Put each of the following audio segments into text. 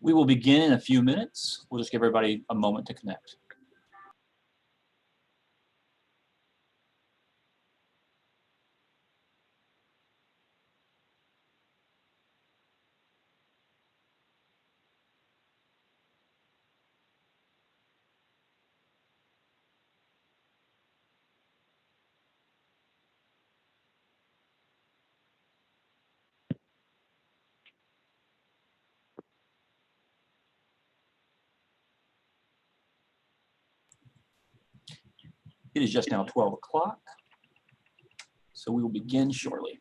We will begin in a few minutes. We'll just give everybody a moment to connect. It is just now 12 o'clock, so we will begin shortly.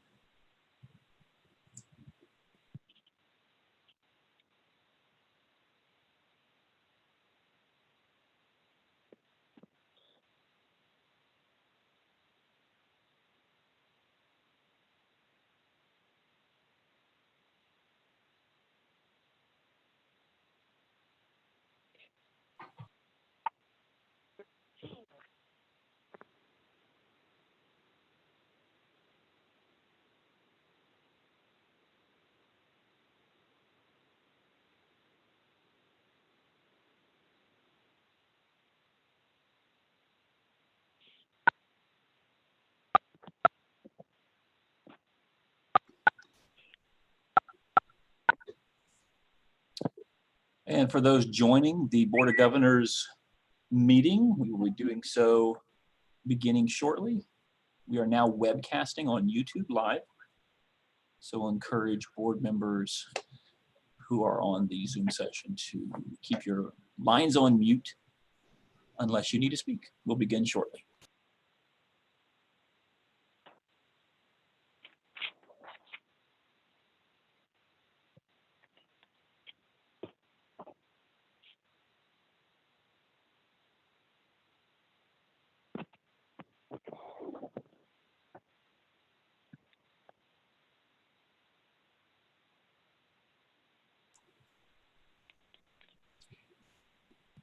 And for those joining the Board of Governors meeting, we will be doing so beginning shortly. We are now webcasting on YouTube Live, so we'll encourage board members who are on the Zoom session to keep your lines on mute unless you need to speak. We'll begin shortly.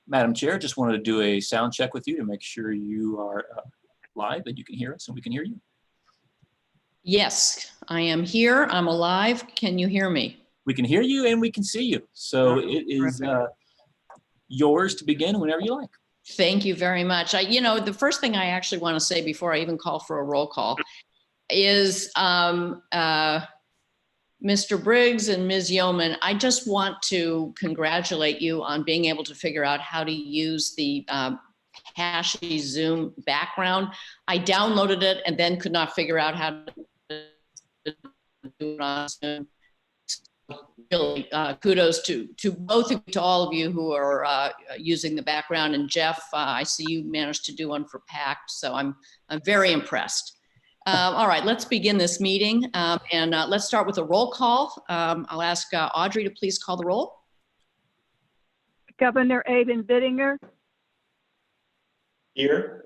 Madam Chair, just wanted to do a sound check with you to make sure you are live, that you can hear us and we can hear you. Yes, I am here. I'm alive. Can you hear me? We can hear you and we can see you. So it is yours to begin whenever you like. Thank you very much. You know, the first thing I actually want to say before I even call for a roll call is Mr. Briggs and Ms. Yeoman, I just want to congratulate you on being able to figure out how to use the Hashy Zoom background. I downloaded it and then could not figure out how to do it on Zoom. Really, kudos to both of you, to all of you who are using the background. And Jeff, I see you managed to do one for PACT, so I'm very impressed. All right, let's begin this meeting, and let's start with a roll call. I'll ask Audrey to please call the roll. Governor Aben Bittinger. Here.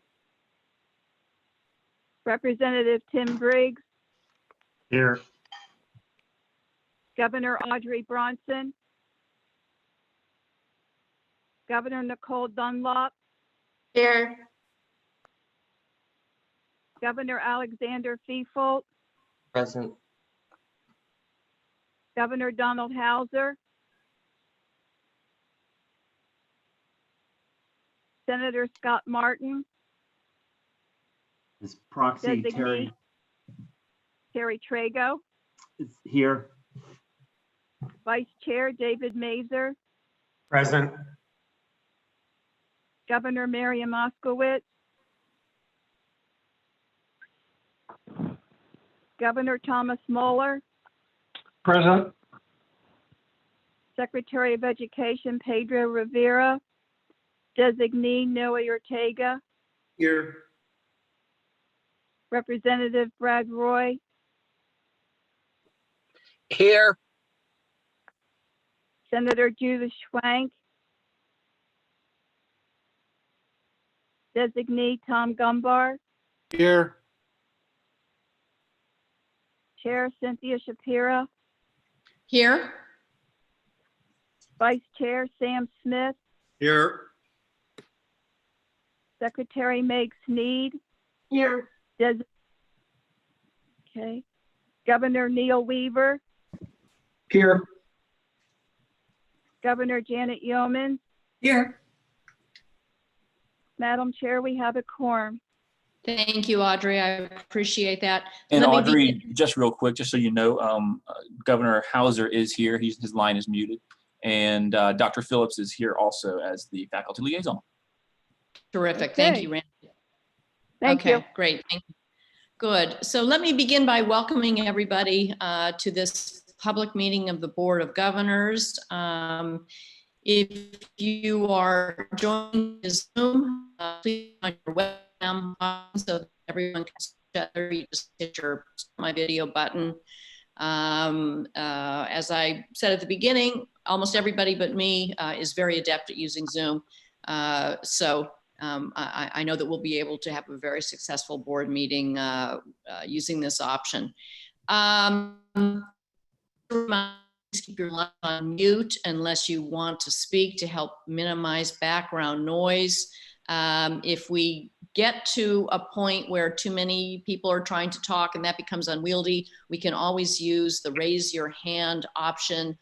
Representative Tim Briggs. Here. Governor Audrey Bronson. Governor Nicole Dunlop. Here. Governor Alexander Feefalt. Present. Governor Donald Hauser. Senator Scott Martin. This proxy Designee Terry Trago. is here. Vice Chair David Mazer. Present. Governor Miriam Moskowitz. Governor Thomas Mueller. Present. Secretary of Education Pedro Rivera. Designee Noe Ortega. Here. Representative Brad Roy. Here. Senator Judith Schwank. Designee Tom Gumbar. Here. Chair Cynthia Shapira. Here. Vice Chair Sam Smith. Here. Secretary Meg Sneed. Here. Okay. Governor Neil Weaver. Here. Governor Janet Yeoman. Here. Madam Chair, we have a quorum. Thank you, Audrey. I appreciate that. And Let me Audrey, begin. just real quick, just so you know, Governor Hauser is here. His line is muted. And Dr. Phillips is here also as the faculty liaison. Terrific. Thank Okay. you, Randy. Thank you. Great. Thank you. Good. So let me begin by welcoming everybody to this public meeting of the Board of Governors. If you are joining Zoom, please on your webcam so that everyone can see each other. You just hit your my video button. As I said at the beginning, almost everybody but me is very adept at using Zoom. I know that we'll be able to have a very successful board meeting using this option. Keep your line on mute unless you want to speak to help minimize background noise. If we get to a point where too many people are trying to talk and that becomes unwieldy, we can always use the raise your hand option,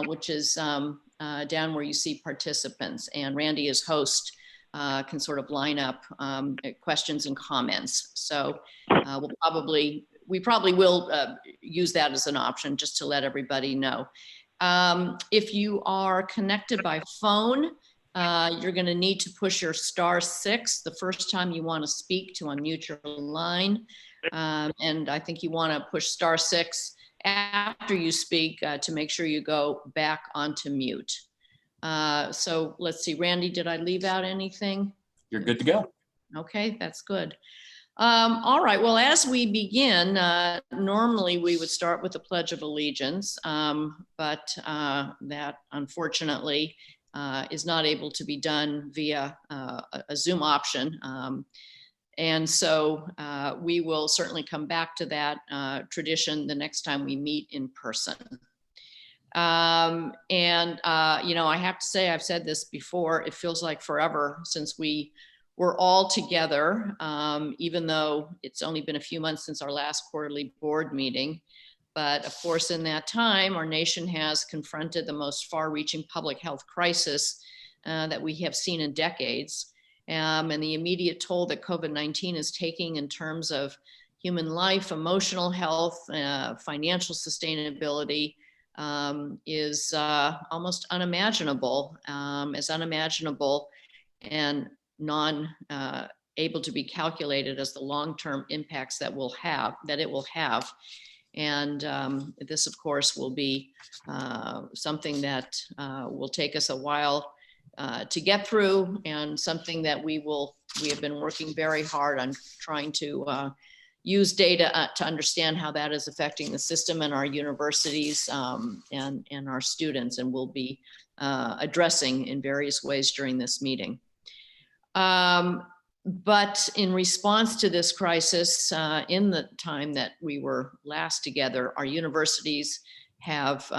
which is down where you see participants, and Randy as host can sort of line up questions and comments. So we probably will use that as an option just to let everybody know. If you are connected by phone, you're going to need to push your *6 the first time you want to speak to unmute your line. And I think you want to push *6 after you speak to make sure you go back onto mute. So let's see, Randy, did I leave out anything? You're good to go. Okay, that's good. All right, well, as we begin, normally we would start with the Pledge of Allegiance, but that unfortunately is not able to be done via a Zoom option. And so we will certainly come back to that tradition the next time we meet in person. You know, I have to say, I've said this before, it feels like forever since we were all together, even though it's only been a few months since our last quarterly board meeting. But of course, in that time, our nation has confronted the most far-reaching public health crisis that we have seen in decades. And the immediate toll that COVID-19 is taking in terms of human life, emotional health, financial sustainability is almost unimaginable, as unimaginable and able to be calculated as the long-term impacts that it will have. And this, of course, will be something that will take us a while to get through, and something that we have been working very hard on trying to use data to understand how that is affecting the system and our universities and our students, and we'll be addressing in various ways during this meeting. But in response to this crisis, in the time that we were last together, our universities have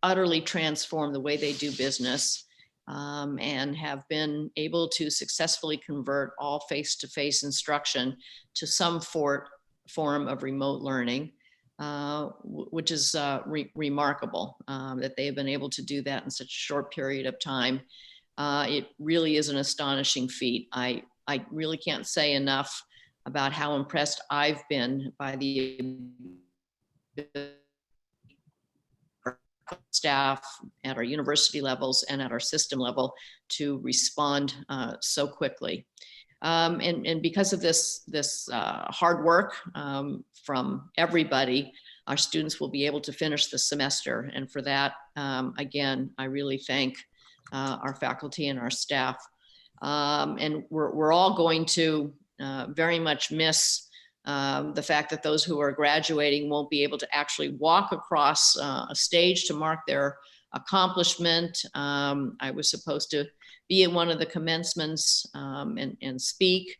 utterly transformed the way they do business, and have been able to successfully convert all face-to-face instruction to some form of remote learning, which is remarkable that they have been able to do that in such a short period of time. It really is an astonishing feat. I really can't say enough about how impressed I've been by the staff at our university levels and at our system level to respond so quickly. And because of this hard work from everybody, our students will be able to finish the semester. And for that, again, I really thank our faculty and our staff. And we're all going to very much miss the fact that those who are graduating won't be able to actually walk across a stage to mark their accomplishment. I was supposed to be in one of the commencements and speak.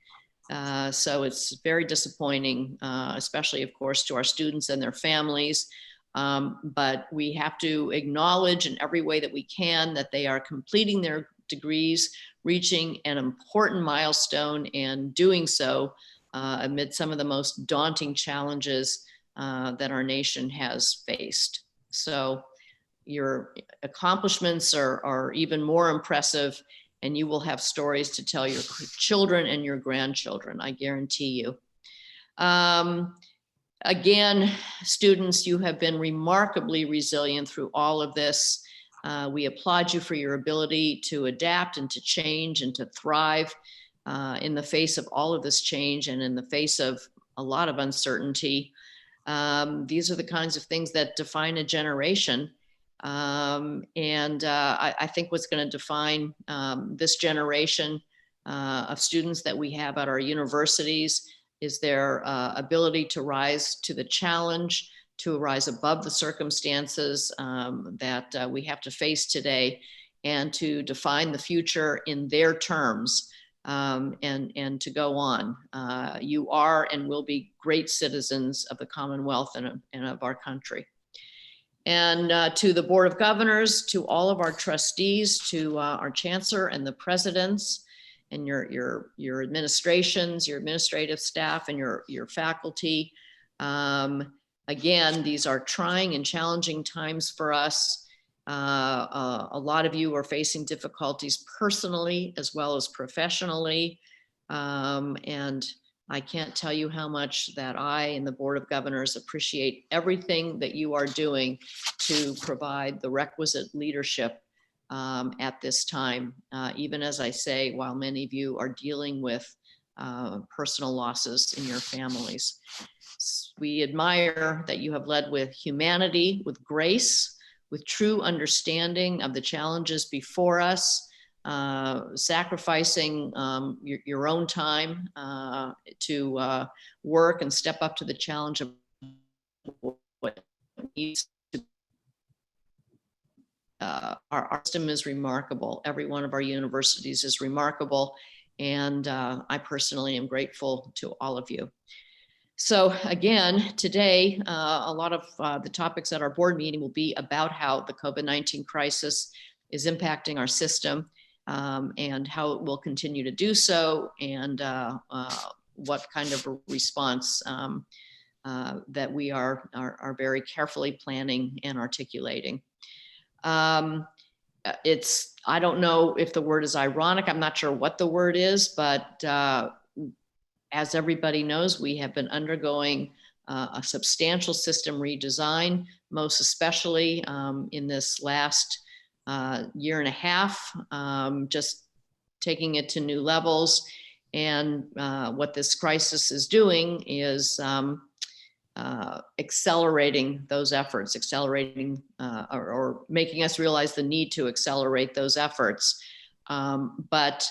So it's very disappointing, especially, of course, to our students and their families. But we have to acknowledge in every way that we can that they are completing their degrees, reaching an important milestone, and doing so amid some of the most daunting challenges that our nation has faced. So, your accomplishments are even more impressive, and you will have stories to tell your children and your grandchildren, I guarantee you. Again, students, you have been remarkably resilient through all of this. We applaud you for your ability to adapt and to change and to thrive in the face of all of this change and in the face of a lot of uncertainty. These are the kinds of things that define a generation. I think what's going to define this generation of students that we have at our universities is their ability to rise to the challenge, to rise above the circumstances that we have to face today, and to define the future in their terms, and to go on. You are and will be great citizens of the Commonwealth and of our country. And to the Board of Governors, to all of our trustees, to our Chancellor and the presidents, and your administrations, your administrative staff, and your faculty. Again, these are trying and challenging times for us. A lot of you are facing difficulties personally as well as professionally. And I can't tell you how much that I and the Board of Governors appreciate everything that you are doing to provide the requisite leadership at this time, even as I say, while many of you are dealing with personal losses in your families. We admire that you have led with humanity, with grace, with true understanding of the challenges before us, sacrificing your own time to work and step up to the challenge of what needs to. Our system is remarkable. Every one of our universities is remarkable. And I personally am grateful to all of you. So again, today, a lot of the topics at our board meeting will be about how the COVID-19 crisis is impacting our system and how it will continue to do so, and what kind of a response that we are very carefully planning and articulating. I don't know if the word is ironic. I'm not sure what the word is, but as everybody knows, we have been undergoing a substantial system redesign, most especially in this last year and a half, just taking it to new levels. And what this crisis is doing is accelerating those efforts, or making us realize the need to accelerate those efforts. But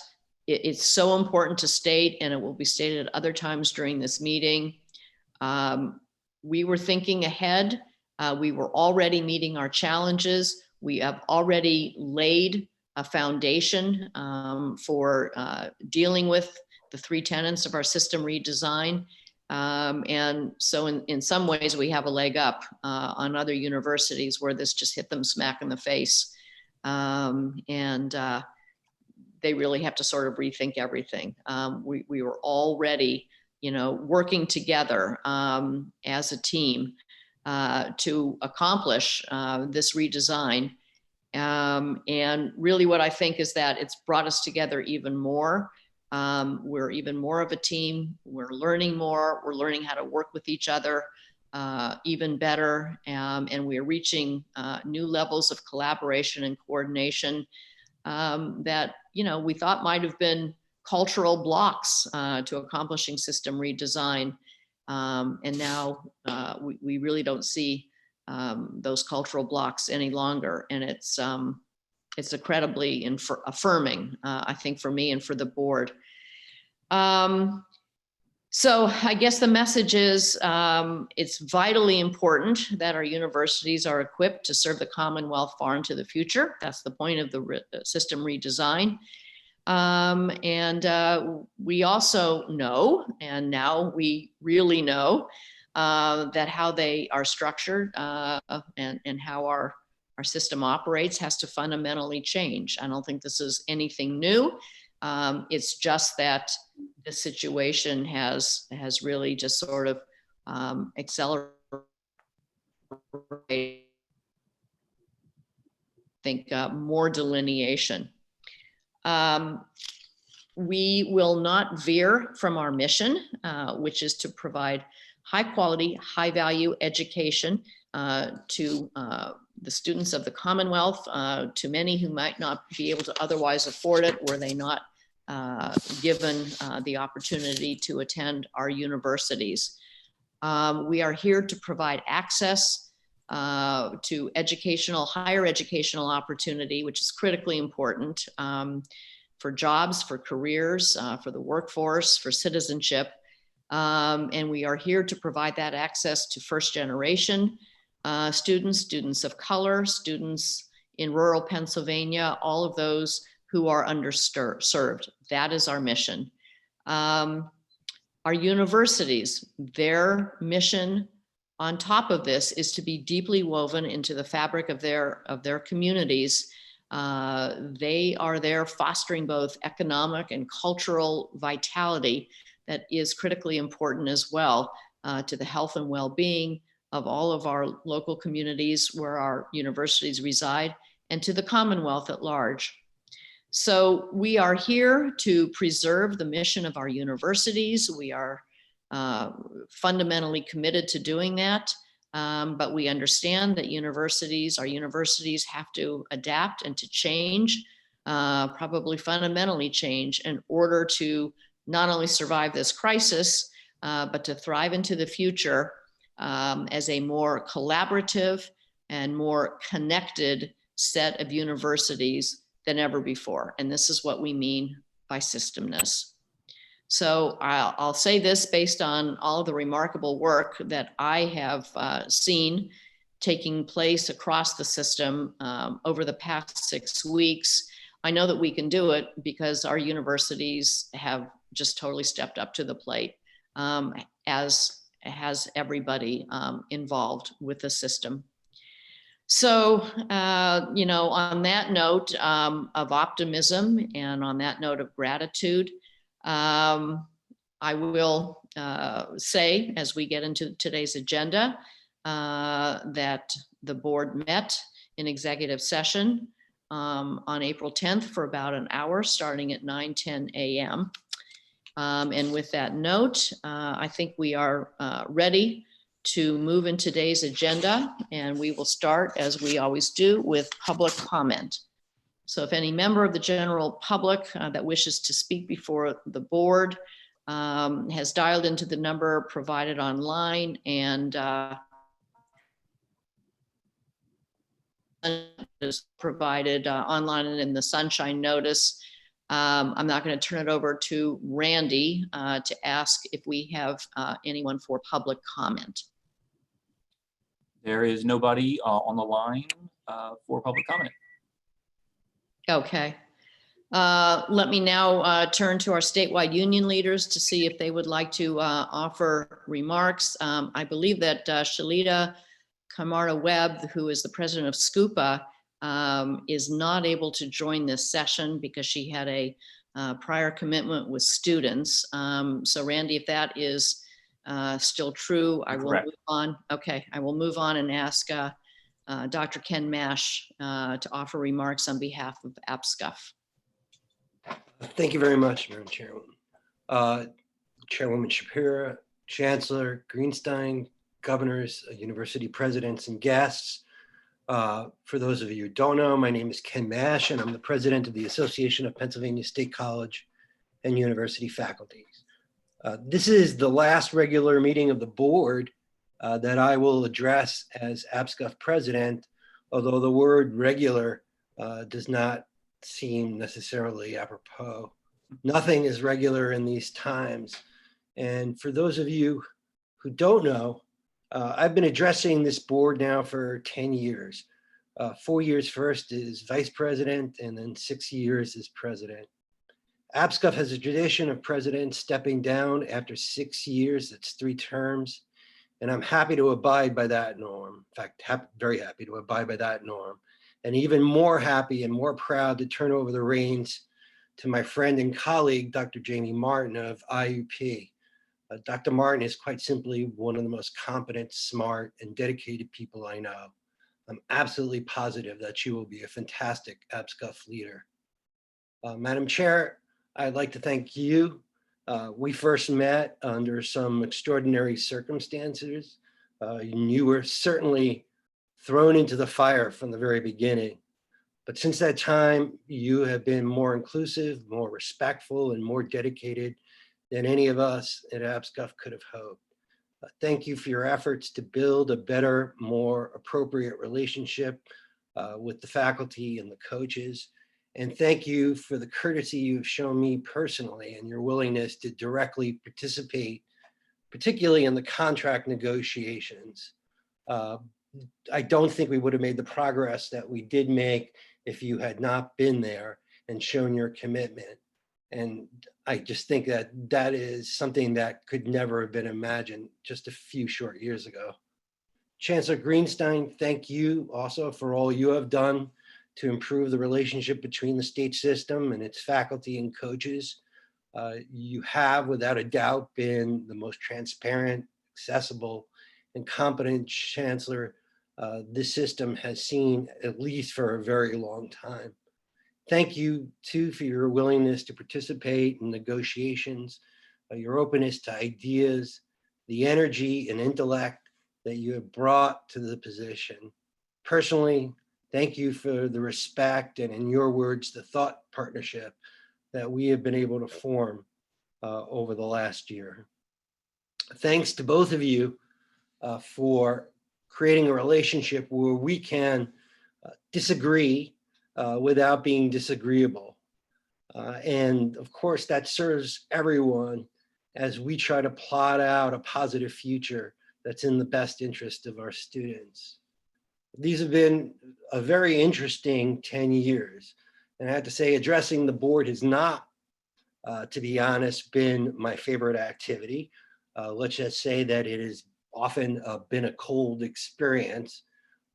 it's so important to state, and it will be stated at other times during this meeting, we were thinking ahead. We were already meeting our challenges. We have already laid a foundation for dealing with the three tenets of our system redesign. And so in some ways we have a leg up on other universities where this just hit them smack in the face. They really have to sort of rethink everything. We were already, working together as a team to accomplish this redesign. And really what I think is that it's brought us together even more. We're even more of a team. We're learning more. We're learning how to work with each other even better. And we're reaching new levels of collaboration and coordination that, we thought might have been cultural blocks to accomplishing system redesign. And now we really don't see those cultural blocks any longer. And it's incredibly affirming, I think, for me and for the board. So I guess the message is it's vitally important that our universities are equipped to serve the Commonwealth far into the future. That's the point of the system redesign. We also know, and now we really know, that how they are structured and how our system operates has to fundamentally change. I don't think this is anything new. It's just that the situation has really just sort of accelerated think, more delineation. We will not veer from our mission, which is to provide high quality, high value education to the students of the Commonwealth, to many who might not be able to otherwise afford it, were they not given the opportunity to attend our universities. We are here to provide access to higher educational opportunity, which is critically important for jobs, for careers, for the workforce, for citizenship. And we are here to provide that access to first generation students of color, students in rural Pennsylvania, all of those who are underserved. That is our mission. Our universities, their mission on top of this is to be deeply woven into the fabric of their communities. They are there fostering both economic and cultural vitality that is critically important as well to the health and well-being of all of our local communities where our universities reside and to the Commonwealth at large. So we are here to preserve the mission of our universities. We are fundamentally committed to doing that. But we understand that our universities have to adapt and to change, probably fundamentally change in order to not only survive this crisis, but to thrive into the future as a more collaborative and more connected set of universities than ever before. And this is what we mean by systemness. So I'll say this based on all of the remarkable work that I have seen taking place across the system over the past 6 weeks. I know that we can do it because our universities have just totally stepped up to the plate, as has everybody involved with the system. So, on that note of optimism and on that note of gratitude, I will say, as we get into today's agenda, that the board met in executive session on April 10th for about an hour, starting at 9:10 a.m. And with that note, I think we are ready to move in today's agenda, and we will start, as we always do, with public comment. So if any member of the general public that wishes to speak before the board has dialed into the number provided online and is provided online and in the sunshine notice, I'm not going to turn it over to Randy to ask if we have anyone for public comment. There is nobody on the line for public comment. Okay. Let me now turn to our statewide union leaders to see if they would like to offer remarks. I believe that Shalita Kamara-Webb, who is the president of SCUPA, is not able to join this session because she had a prior commitment with students. So Randy, if that is still true, I will move on. Okay, I will move on and ask Dr. Ken Mash to offer remarks on behalf of APSCUF. Thank you very much, Madam Chairwoman. Chairwoman Shapira, Chancellor Greenstein, governors, university presidents, and guests. For those of you who don't know, my name is Ken Mash, and I'm the president of the Association of Pennsylvania State College and University Faculties. This is the last regular meeting of the board that I will address as APSCUF president, although the word regular does not seem necessarily apropos. Nothing is regular in these times. And for those of you who don't know, I've been addressing this board now for 10 years. 4 years first as vice president, and then 6 years as president. APSCUF has a tradition of presidents stepping down after 6 years. That's 3 terms. And I'm happy to abide by that norm. In fact, very happy to abide by that norm. And even more happy and more proud to turn over the reins to my friend and colleague, Dr. Jamie Martin of IUP. Dr. Martin is quite simply one of the most competent, smart, and dedicated people I know. I'm absolutely positive that you will be a fantastic APSCUF leader. Madam Chair, I'd like to thank you. We first met under some extraordinary circumstances, and you were certainly thrown into the fire from the very beginning. But since that time, you have been more inclusive, more respectful, and more dedicated than any of us at APSCUF could have hoped. Thank you for your efforts to build a better, more appropriate relationship with the faculty and the coaches. And thank you for the courtesy you've shown me personally and your willingness to directly participate, particularly in the contract negotiations. I don't think we would have made the progress that we did make if you had not been there and shown your commitment. And I just think that that is something that could never have been imagined just a few short years ago. Chancellor Greenstein, thank you also for all you have done to improve the relationship between the state system and its faculty and coaches. You have, without a doubt, been the most transparent, accessible, and competent chancellor this system has seen, at least for a very long time. Thank you, too, for your willingness to participate in negotiations, your openness to ideas, the energy and intellect that you have brought to the position. Personally, thank you for the respect and, in your words, the thought partnership that we have been able to form over the last year. Thanks to both of you for creating a relationship where we can disagree without being disagreeable. And of course, that serves everyone as we try to plot out a positive future that's in the best interest of our students. These have been a very interesting 10 years. And I have to say, addressing the board has not, to be honest, been my favorite activity. Let's just say that it has often been a cold experience.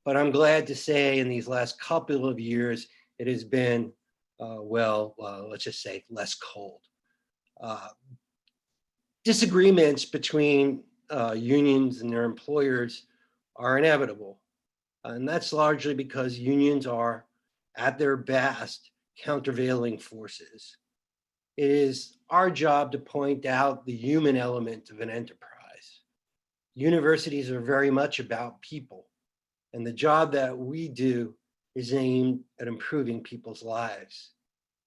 But I'm glad to say in these last couple of years, it has been, let's just say less cold. Disagreements between unions and their employers are inevitable. And that's largely because unions are, at their best, countervailing forces. It is our job to point out the human element of an enterprise. Universities are very much about people. And the job that we do is aimed at improving people's lives.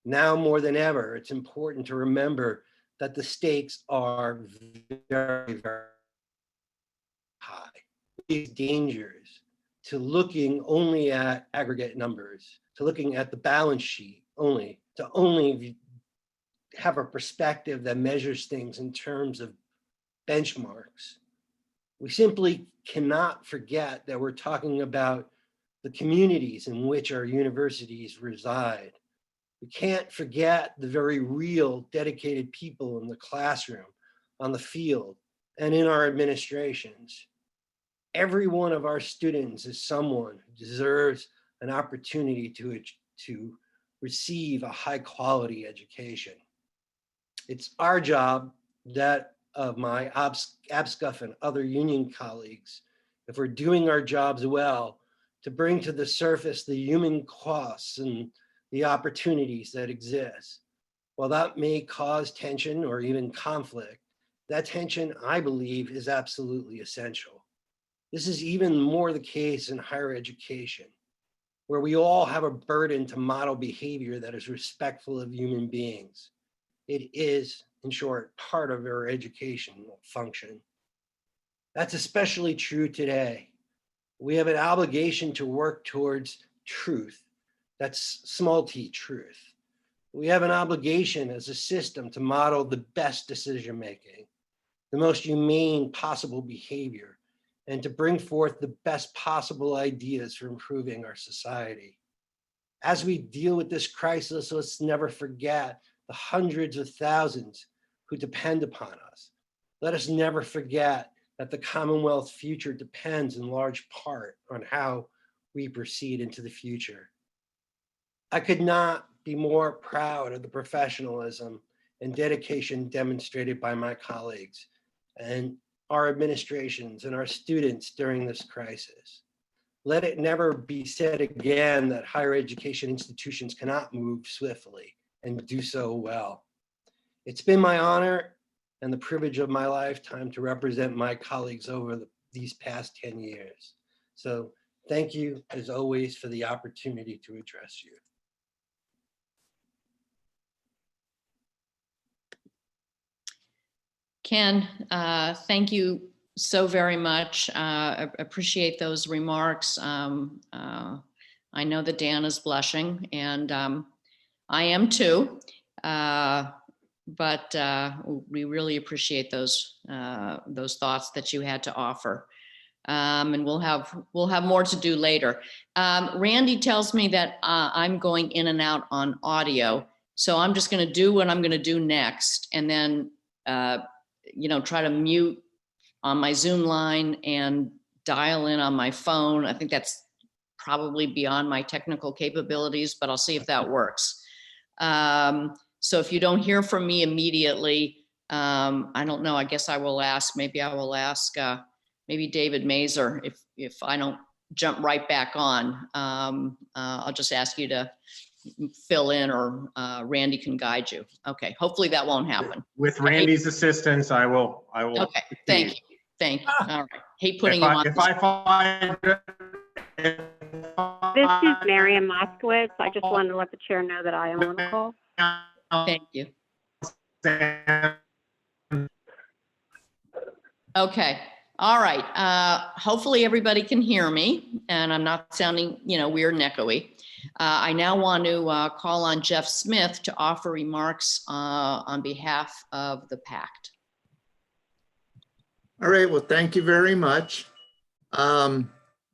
Now more than ever, it's important to remember that the stakes are very, very high. These dangers to looking only at aggregate numbers, to looking at the balance sheet only, to only have a perspective that measures things in terms of benchmarks. We simply cannot forget that we're talking about the communities in which our universities reside. We can't forget the very real, dedicated people in the classroom, on the field, and in our administrations. Every one of our students is someone who deserves an opportunity to receive a high quality education. It's our job, that of my APSCUF and other union colleagues, if we're doing our jobs well, to bring to the surface the human costs and the opportunities that exist. While that may cause tension or even conflict, that tension, I believe, is absolutely essential. This is even more the case in higher education, where we all have a burden to model behavior that is respectful of human beings. It is, in short, part of our educational function. That's especially true today. We have an obligation to work towards truth. That's small t, truth. We have an obligation as a system to model the best decision-making, the most humane possible behavior, and to bring forth the best possible ideas for improving our society. As we deal with this crisis, let's never forget the hundreds of thousands who depend upon us. Let us never forget that the Commonwealth's future depends in large part on how we proceed into the future. I could not be more proud of the professionalism and dedication demonstrated by my colleagues and our administrations and our students during this crisis. let it never be said again that higher education institutions cannot move swiftly and do so well. It's been my honor and the privilege of my lifetime to represent my colleagues over these past 10 years. So thank you, as always, for the opportunity to address you. Ken, thank you so very much. Appreciate those remarks. I know that Dan is blushing, and I am too. But we really appreciate those thoughts that you had to offer. And we'll have more to do later. Randy tells me that I'm going in and out on audio, so I'm just going to do what I'm going to do next, and then try to mute on my Zoom line and dial in on my phone. I think that's probably beyond my technical capabilities, but I'll see if that works. So if you don't hear from me immediately, I don't know, I guess I will ask, maybe maybe David Mazer, if I don't jump right back on, I'll just ask you to fill in, or Randy can guide you. Okay, hopefully that won't happen. With Randy's assistance, I will. Okay, thank you. Thank you. All right. Hate putting If you on. if I find. This is Marian Moskowitz. I just wanted to let the chair know that I am on the call. Thank you. Okay. All right. Hopefully everybody can hear me, and I'm not sounding, weird and echoey. I now want to call on Jeff Smith to offer remarks on behalf of the PACT. All right, well, thank you very much. Yeah,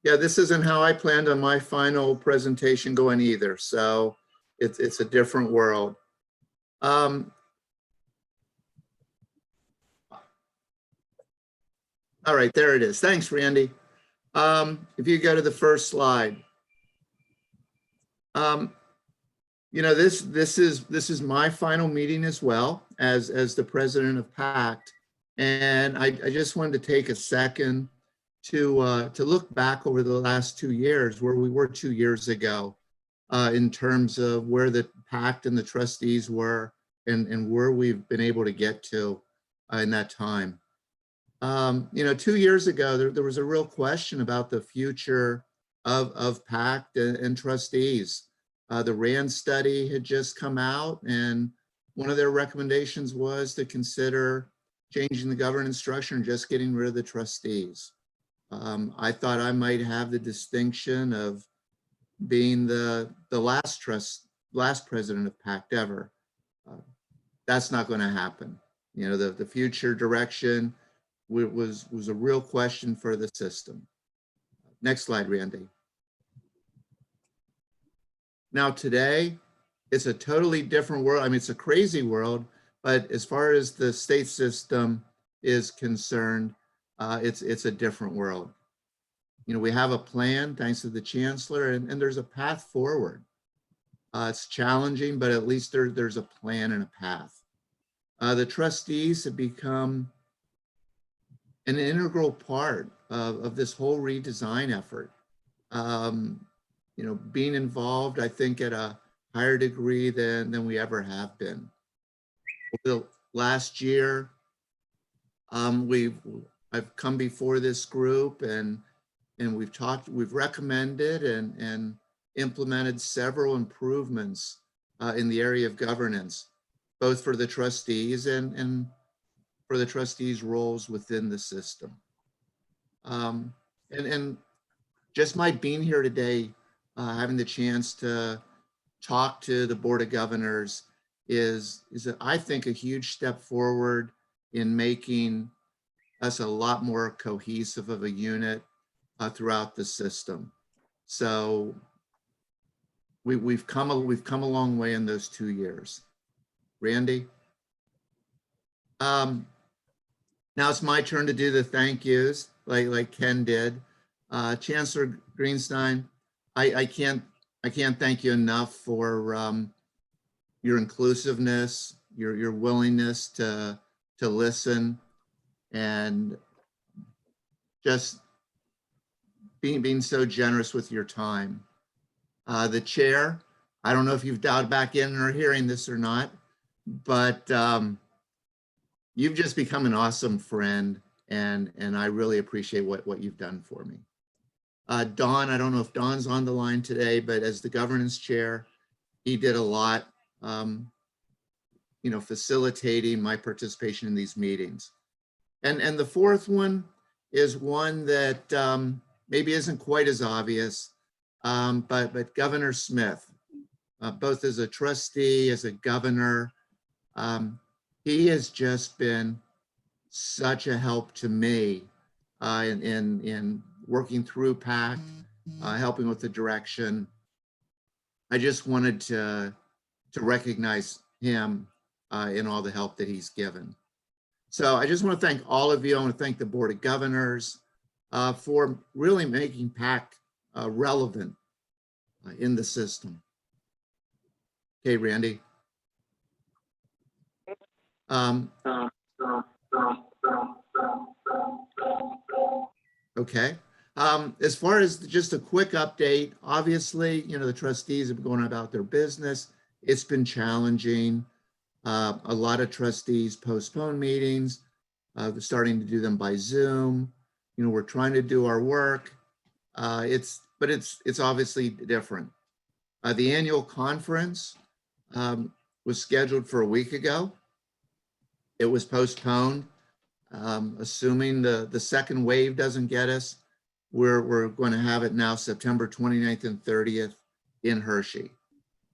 this isn't how I planned on my final presentation going either, so it's a different world. All right, there it is. Thanks, Randy. If you go to the first slide. This is my final meeting as well as the president of PACT. And I just wanted to take a second to look back over the last 2 years, where we were 2 years ago, in terms of where the PACT and the trustees were, and where we've been able to get to in that time. 2 years ago, there was a real question about the future of PACT and trustees. The RAND study had just come out, and one of their recommendations was to consider changing the governance structure and just getting rid of the trustees. I thought I might have the distinction of being the last president of PACT ever. That's not going to happen. The future direction was a real question for the system. Next slide, Randy. Now today, it's a totally different world. I mean, it's a crazy world, but as far as the state system is concerned, it's a different world. We have a plan, thanks to the Chancellor, and there's a path forward. It's challenging, but at least there's a plan and a path. The trustees have become an integral part of this whole redesign effort. Being involved, I think, at a higher degree than we ever have been. Over the last year, I've come before this group and we've recommended and implemented several improvements in the area of governance, both for the trustees and for the trustees' roles within the system. And just my being here today, having the chance to talk to the Board of Governors is I think, a huge step forward in making us a lot more cohesive of a unit throughout the system. So we've come a long way in those 2 years. Randy? Now it's my turn to do the thank yous, like Ken did. Chancellor Greenstein, I can't thank you enough for your inclusiveness, your willingness to listen, and just being so generous with your time. The chair, I don't know if you've dialed back in or hearing this or not, but you've just become an awesome friend, and I really appreciate what you've done for me. Don, I don't know if Don's on the line today, but as the governance chair, he did a lot, facilitating my participation in these meetings. And the fourth one is one that maybe isn't quite as obvious, but Governor Smith, both as a trustee, as a governor, he has just been such a help to me in working through PACT, helping with the direction. I just wanted to recognize him in all the help that he's given. So I just want to thank all of you. I want to thank the Board of Governors for really making PACT relevant in the system. Okay, Randy. Okay. As far as just a quick update, obviously, the trustees have been going about their business. It's been challenging. A lot of trustees postpone meetings. They're starting to do them by Zoom. We're trying to do our work. It's obviously different. The annual conference was scheduled for a week ago. It was postponed. Assuming the second wave doesn't get us, we're going to have it now September 29th and 30th in Hershey.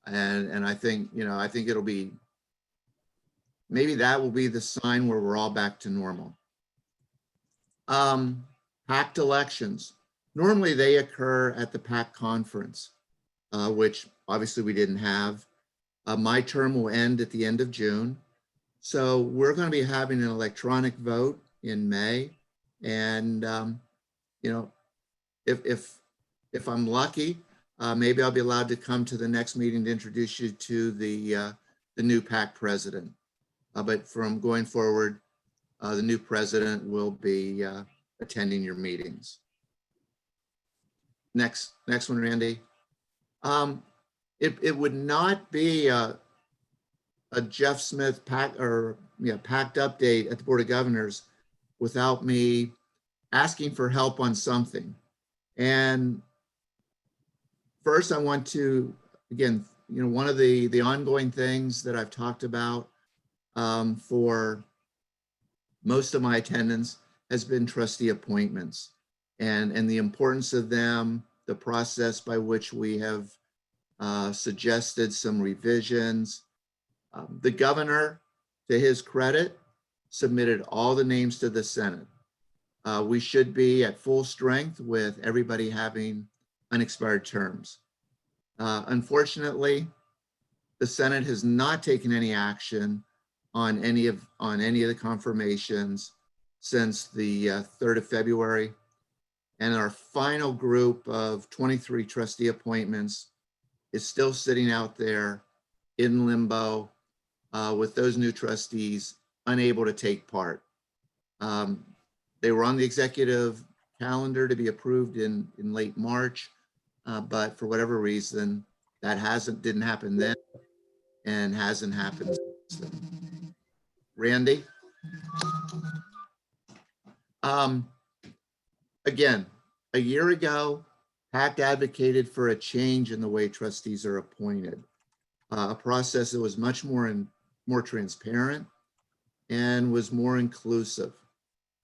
And I think, I think it'll be, maybe that will be the sign where we're all back to normal. PACT elections. Normally they occur at the PACT conference, which obviously we didn't have. My term will end at the end of June. So we're going to be having an electronic vote in May. And, if I'm lucky, maybe I'll be allowed to come to the next meeting to introduce you to the new PACT president. But from going forward, the new president will be attending your meetings. Next one, Randy. It would not be a Jeff Smith PACT update at the Board of Governors without me asking for help on something. And first, I want to, again, one of the ongoing things that I've talked about for most of my attendance has been trustee appointments and the importance of them, the process by which we have suggested some revisions. The governor, to his credit, submitted all the names to the Senate. We should be at full strength with everybody having unexpired terms. Unfortunately, the Senate has not taken any action on any of the confirmations since the 3rd of February. And our final group of 23 trustee appointments is still sitting out there in limbo with those new trustees unable to take part. They were on the executive calendar to be approved in late March, but for whatever reason, that didn't happen then and hasn't happened since then. Randy? Again, a year ago, PACT advocated for a change in the way trustees are appointed, a process that was much more transparent and was more inclusive,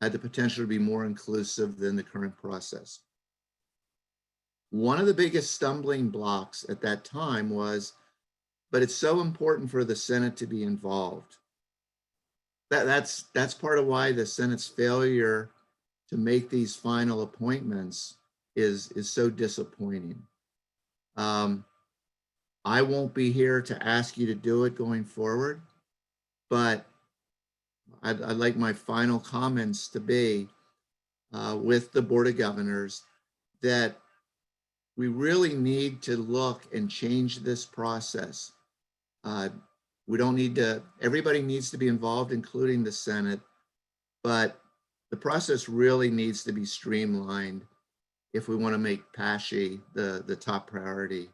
had the potential to be more inclusive than the current process. One of the biggest stumbling blocks at that time was, but it's so important for the Senate to be involved. That's part of why the Senate's failure to make these final appointments is so disappointing. I won't be here to ask you to do it going forward, but I'd like my final comments to be with the Board of Governors that we really need to look and change this process. We don't need to, everybody needs to be involved, including the Senate, but the process really needs to be streamlined if we want to make PASHI the top priority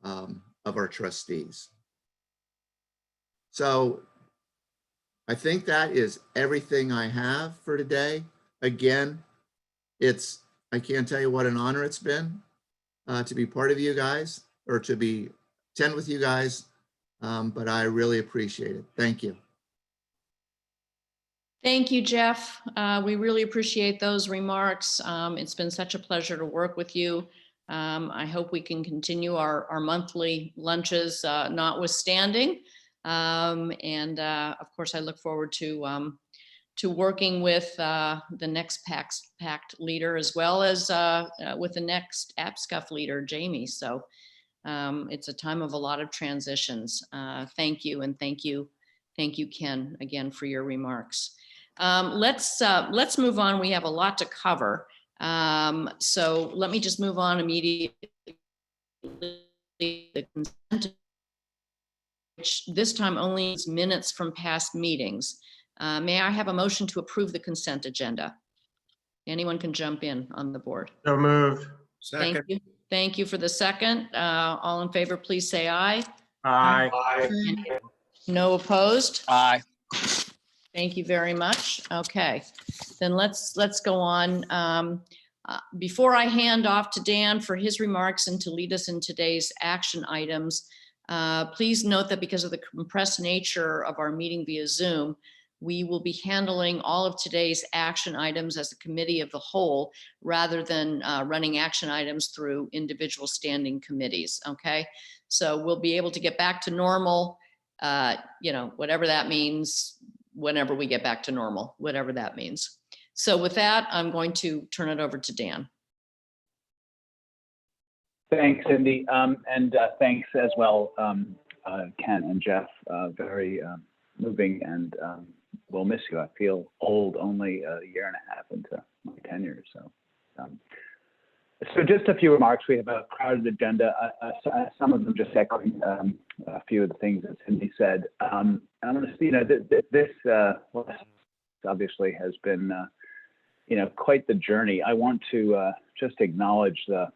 of our trustees. So I think that is everything I have for today. Again, I can't tell you what an honor it's been to be part of you guys, or to attend with you guys, but I really appreciate it. Thank you. Thank you, Jeff. We really appreciate those remarks. It's been such a pleasure to work with you. I hope we can continue our monthly lunches notwithstanding. Of course, I look forward to working with the next PACT leader, as well as with the next APSCUF leader, Jamie. So it's a time of a lot of transitions. Thank you, and thank you, Ken, again for your remarks. Let's move on. We have a lot to cover. So let me just move on immediately. The consent, which this time only is minutes from past meetings. May I have a motion to approve the consent agenda? Anyone can jump in on the board. So moved. Thank you. Thank you for the second. All in favor, please say aye. Aye. No opposed? Aye. Thank you very much. Okay, then let's go on. Before I hand off to Dan for his remarks and to lead us in today's action items, please note that because of the compressed nature of our meeting via Zoom, we will be handling all of today's action items as a committee of the whole, rather than running action items through individual standing committees, okay? So we'll be able to get back to normal, whatever that means, whenever we get back to normal, whatever that means. So with that, I'm going to turn it over to Dan. Thanks, Cindy, and thanks as well, Ken and Jeff. Very moving, and we'll miss you. I feel old, only a year and a half into my tenure. So just a few remarks. We have a crowded agenda. Some of them just echoing a few of the things that Cindy said. And I'm going to, this obviously has been, quite the journey. I want to just acknowledge the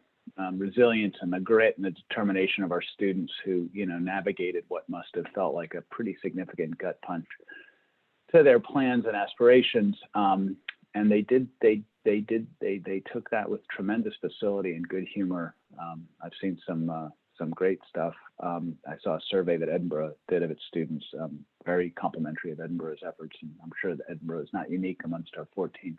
resilience and the grit and the determination of our students who, navigated what must have felt like a pretty significant gut punch to their plans and aspirations. And they took that with tremendous facility and good humor. I've seen some great stuff. I saw a survey that Edinburgh did of its students, very complimentary of Edinburgh's efforts. And I'm sure that Edinburgh is not unique amongst our 14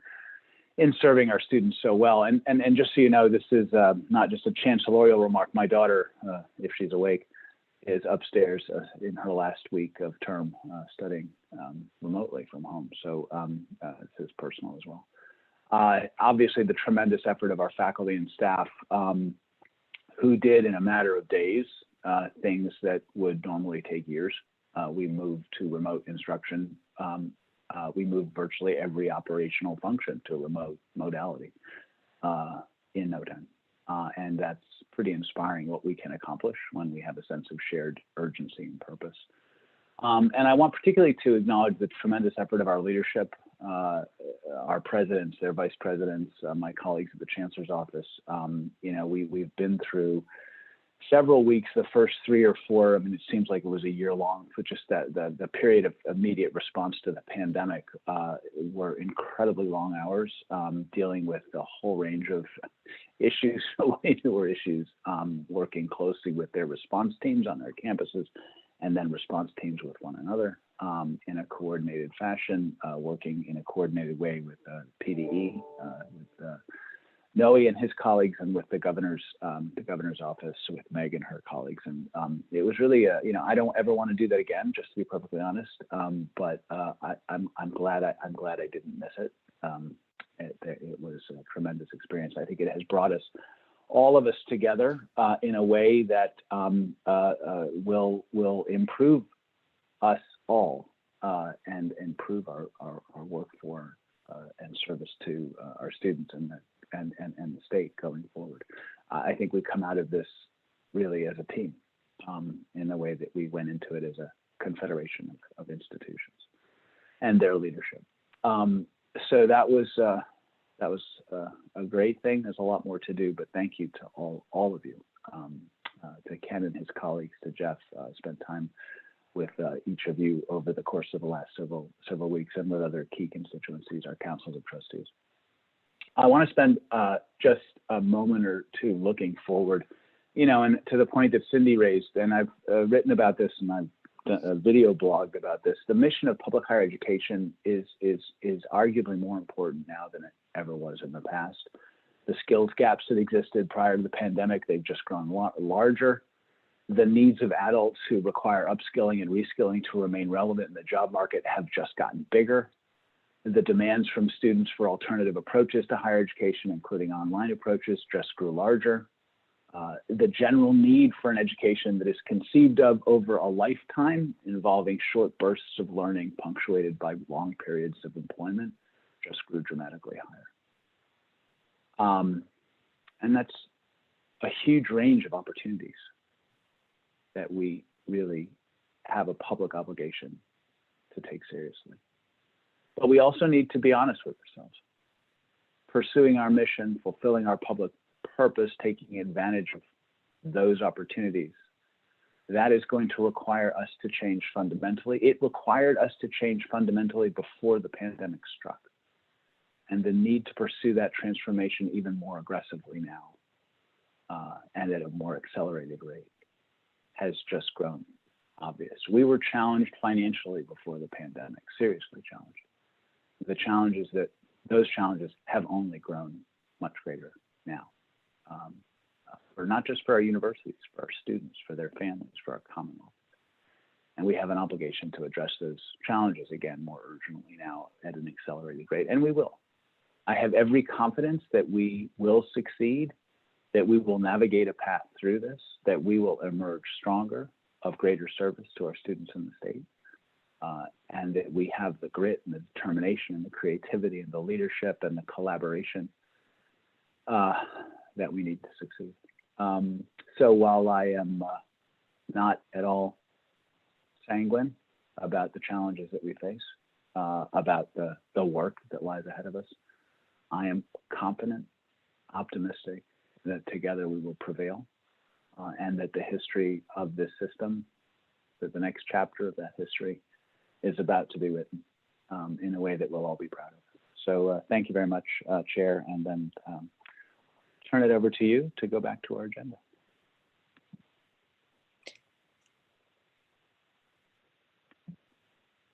in serving our students so well. And just so you know, this is not just a chancellorial remark. My daughter, if she's awake, is upstairs in her last week of term studying remotely from home. So this is personal as well. Obviously, the tremendous effort of our faculty and staff who did in a matter of days things that would normally take years. We moved to remote instruction. We moved virtually every operational function to a remote modality in no time. And that's pretty inspiring what we can accomplish when we have a sense of shared urgency and purpose. And I want particularly to acknowledge the tremendous effort of our leadership, our presidents, their vice presidents, my colleagues at the Chancellor's office. We've been through several weeks, the first 3 or 4, I mean, it seems like it was a year long, but just the period of immediate response to the pandemic were incredibly long hours, dealing with a whole range of issues, way newer issues, working closely with their response teams on their campuses, and then response teams with one another in a coordinated fashion, working in a coordinated way with PDE, with Noe and his colleagues, and with the governor's office, with Meg and her colleagues. And it was really, I don't ever want to do that again, just to be perfectly honest. But I'm glad I didn't miss it. It was a tremendous experience. I think it has brought us, all of us, together in a way that will improve us all and improve our work for and service to our students and the state going forward. I think we come out of this really as a team in the way that we went into it as a confederation of institutions and their leadership. So that was that was a great thing. There's a lot more to do, but thank you to all of you, to Ken and his colleagues, to Jeff. Spent time with each of you over the course of the last several weeks, and with other key constituencies, our councils of trustees. I want to spend just a moment or two looking forward, and to the point that Cindy raised, and I've written about this and I've done a video blog about this. The mission of public higher education is arguably more important now than it ever was in the past. The skills gaps that existed prior to the pandemic, they've just grown larger. The needs of adults who require upskilling and reskilling to remain relevant in the job market have just gotten bigger. The demands from students for alternative approaches to higher education, including online approaches, just grew larger. The general need for an education that is conceived of over a lifetime, involving short bursts of learning punctuated by long periods of employment, just grew dramatically higher. And that's a huge range of opportunities that we really have a public obligation to take seriously. But we also need to be honest with ourselves. Pursuing our mission, fulfilling our public purpose, taking advantage of those opportunities, that is going to require us to change fundamentally. It required us to change fundamentally before the pandemic struck. And the need to pursue that transformation even more aggressively now, and at a more accelerated rate, has just grown obvious. We were challenged financially before the pandemic, seriously challenged. Those challenges have only grown much greater now. Not just for our universities, for our students, for their families, for our Commonwealth. And we have an obligation to address those challenges again more urgently now at an accelerated rate, and we will. I have every confidence that we will succeed, that we will navigate a path through this, that we will emerge stronger, of greater service to our students in the state, and that we have the grit and the determination and the creativity and the leadership and the collaboration that we need to succeed. So while I am not at all sanguine about the challenges that we face, about the work that lies ahead of us, I am confident, optimistic that together we will prevail, and that the history of this system, that the next chapter of that history is about to be written in a way that we'll all be proud of. So thank you very much, Chair, and then turn it over to you to go back to our agenda.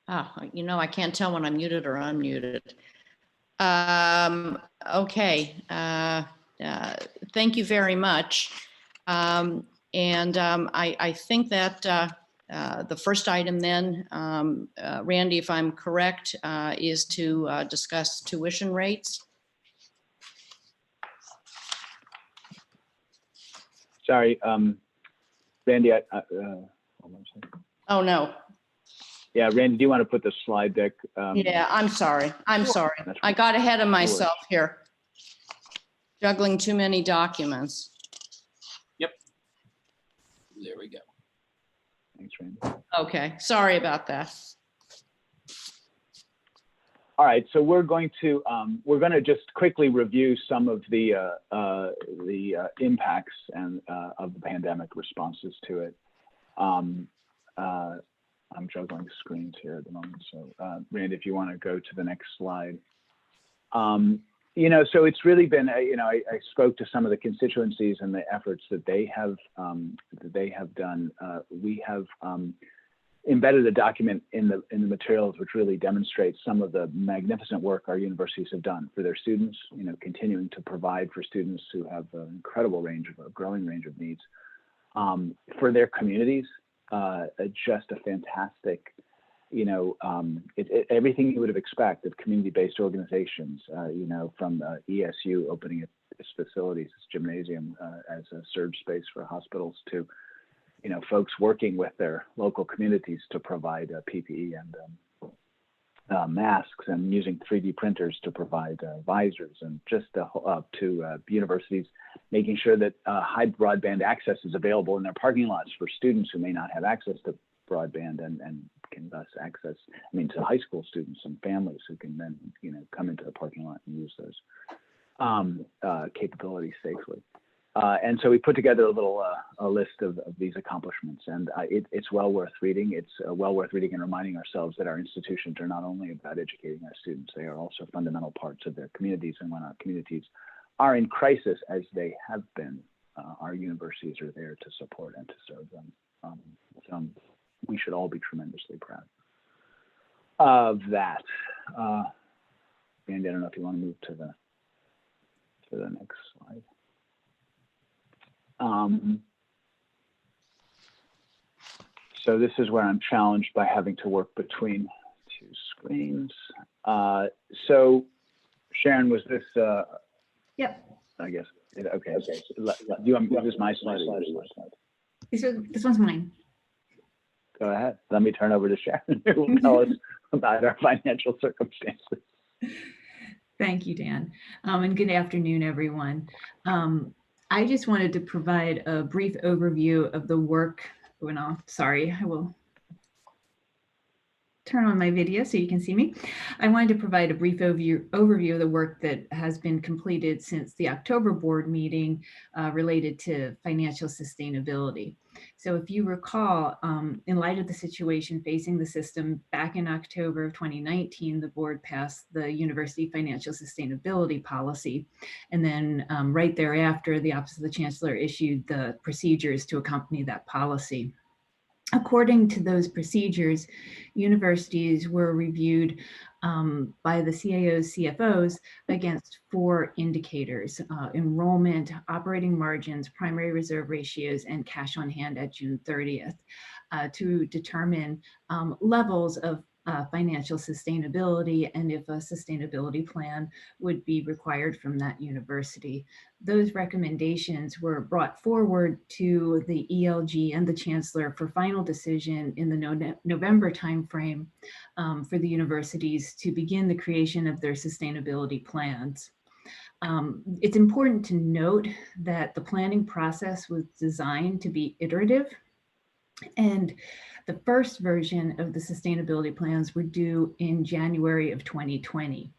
I can't tell when I'm muted or unmuted. Okay. Thank you very much. I think that the first item then, Randy, if I'm correct, is to discuss tuition rates. Sorry, Randy, hold on a second. Oh, no. Yeah, Randy, do you want to put the slide deck? Yeah, I'm sorry. I'm sorry. I got ahead of myself here. Juggling too many documents. Yep. There we go. Thanks, Randy. Okay, sorry about that. All right, so we're going to just quickly review some of the impacts and of the pandemic responses to it. I'm juggling screens here at the moment, so Randy, if you want to go to the next slide. So it's really been, I spoke to some of the constituencies and the efforts that they have done. We have embedded a document in the materials which really demonstrates some of the magnificent work our universities have done for their students, continuing to provide for students who have an incredible growing range of needs, for their communities. Just a fantastic, everything you would have expected of community-based organizations, from ESU opening its facilities, its gymnasium as a surge space for hospitals, to, folks working with their local communities to provide PPE and masks, and using 3D printers to provide visors, and just up to universities making sure that high broadband access is available in their parking lots for students who may not have access to broadband, and can thus access, to high school students and families who can then, come into the parking lot and use those. capability safely. And so we put together a little a list of these accomplishments, and it's well worth reading. It's well worth reading and reminding ourselves that our institutions are not only about educating our students, they are also fundamental parts of their communities. And when our communities are in crisis, as they have been, our universities are there to support and to serve them. So we should all be tremendously proud of that. Andy, I don't know if you want to move to the next slide. So this is where I'm challenged by having to work between two screens. So Sharon, was this? Yep. I guess. Okay. Do you want? Is this my slide? Or your slide? This one's mine. Go ahead. Let me turn over to Sharon, who will tell us about our financial circumstances. Thank you, Dan. And good afternoon, everyone. I just wanted to provide a brief overview of the work. Oh, no, sorry, I will turn on my video so you can see me. I wanted to provide a brief overview of the work that has been completed since the October board meeting related to financial sustainability. So if you recall, in light of the situation facing the system back in October of 2019, the board passed the University Financial Sustainability Policy. And then right thereafter, the Office of the Chancellor issued the procedures to accompany that policy. According to those procedures, universities were reviewed by the CAOs, CFOs against 4 indicators: enrollment, operating margins, primary reserve ratios, and cash on hand at June 30th to determine levels of financial sustainability and if a sustainability plan would be required from that university. Those recommendations were brought forward to the ELG and the Chancellor for final decision in the November timeframe for the universities to begin the creation of their sustainability plans. It's important to note that the planning process was designed to be iterative, and the first version of the sustainability plans were due in January of 2020.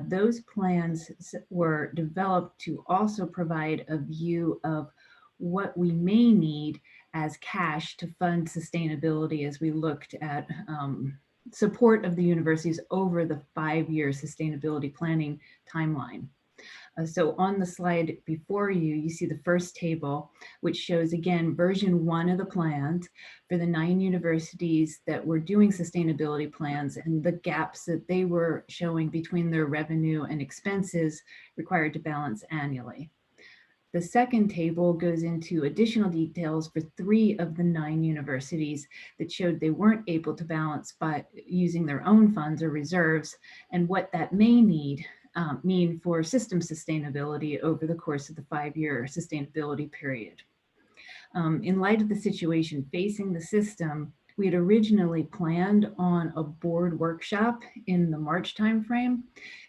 Those plans were developed to also provide a view of what we may need as cash to fund sustainability as we looked at support of the universities over the 5-year sustainability planning timeline. So on the slide before you, you see the first table, which shows again version 1 of the plans for the 9 universities that were doing sustainability plans and the gaps that they were showing between their revenue and expenses required to balance annually. The second table goes into additional details for 3 of the 9 universities that showed they weren't able to balance by using their own funds or reserves, and what that may mean for system sustainability over the course of the 5-year sustainability period. In light of the situation facing the system, we had originally planned on a board workshop in the March timeframe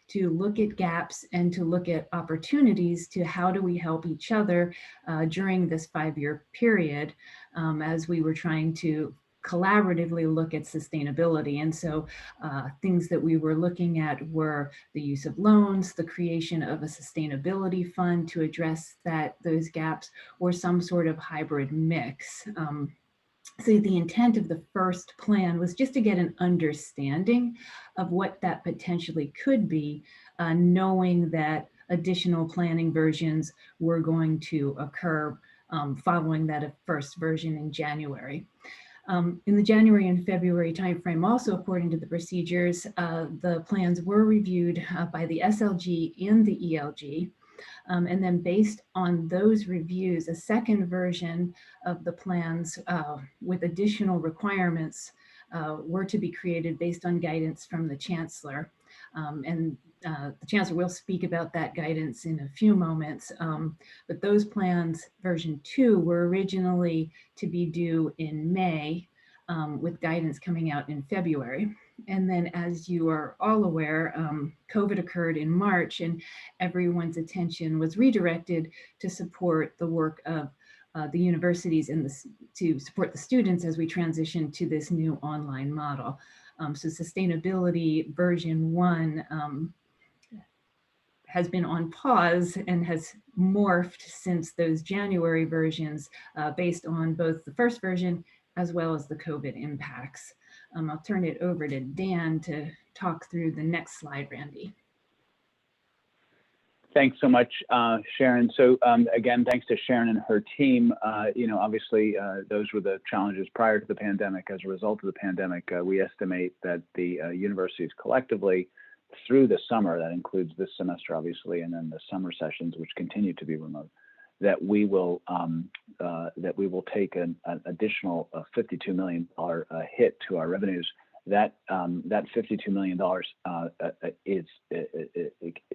to look at gaps and to look at opportunities to how do we help each other during this 5-year period as we were trying to collaboratively look at sustainability. And so things that we were looking at were the use of loans, the creation of a sustainability fund to address those gaps, or some sort of hybrid mix. So the intent of the first plan was just to get an understanding of what that potentially could be, knowing that additional planning versions were going to occur following that first version in January. In the January and February timeframe, also according to the procedures, the plans were reviewed by the SLG and the ELG. And then based on those reviews, a second version of the plans with additional requirements were to be created based on guidance from the Chancellor. The Chancellor will speak about that guidance in a few moments, but those plans, version 2, were originally to be due in May, with guidance coming out in February. And then, as you are all aware, COVID occurred in March, and everyone's attention was redirected to support the work of the universities and to support the students as we transition to this new online model. So sustainability version 1 has been on pause and has morphed since those January versions based on both the first version as well as the COVID impacts. I'll turn it over to Dan to talk through the next slide, Randy. Thanks so much, Sharon. So again, thanks to Sharon and her team. Obviously, those were the challenges prior to the pandemic. As a result of the pandemic, we estimate that the universities collectively through the summer, that includes this semester, obviously, and then the summer sessions, which continue to be remote, that we will take an additional $52 million hit to our revenues. That $52 million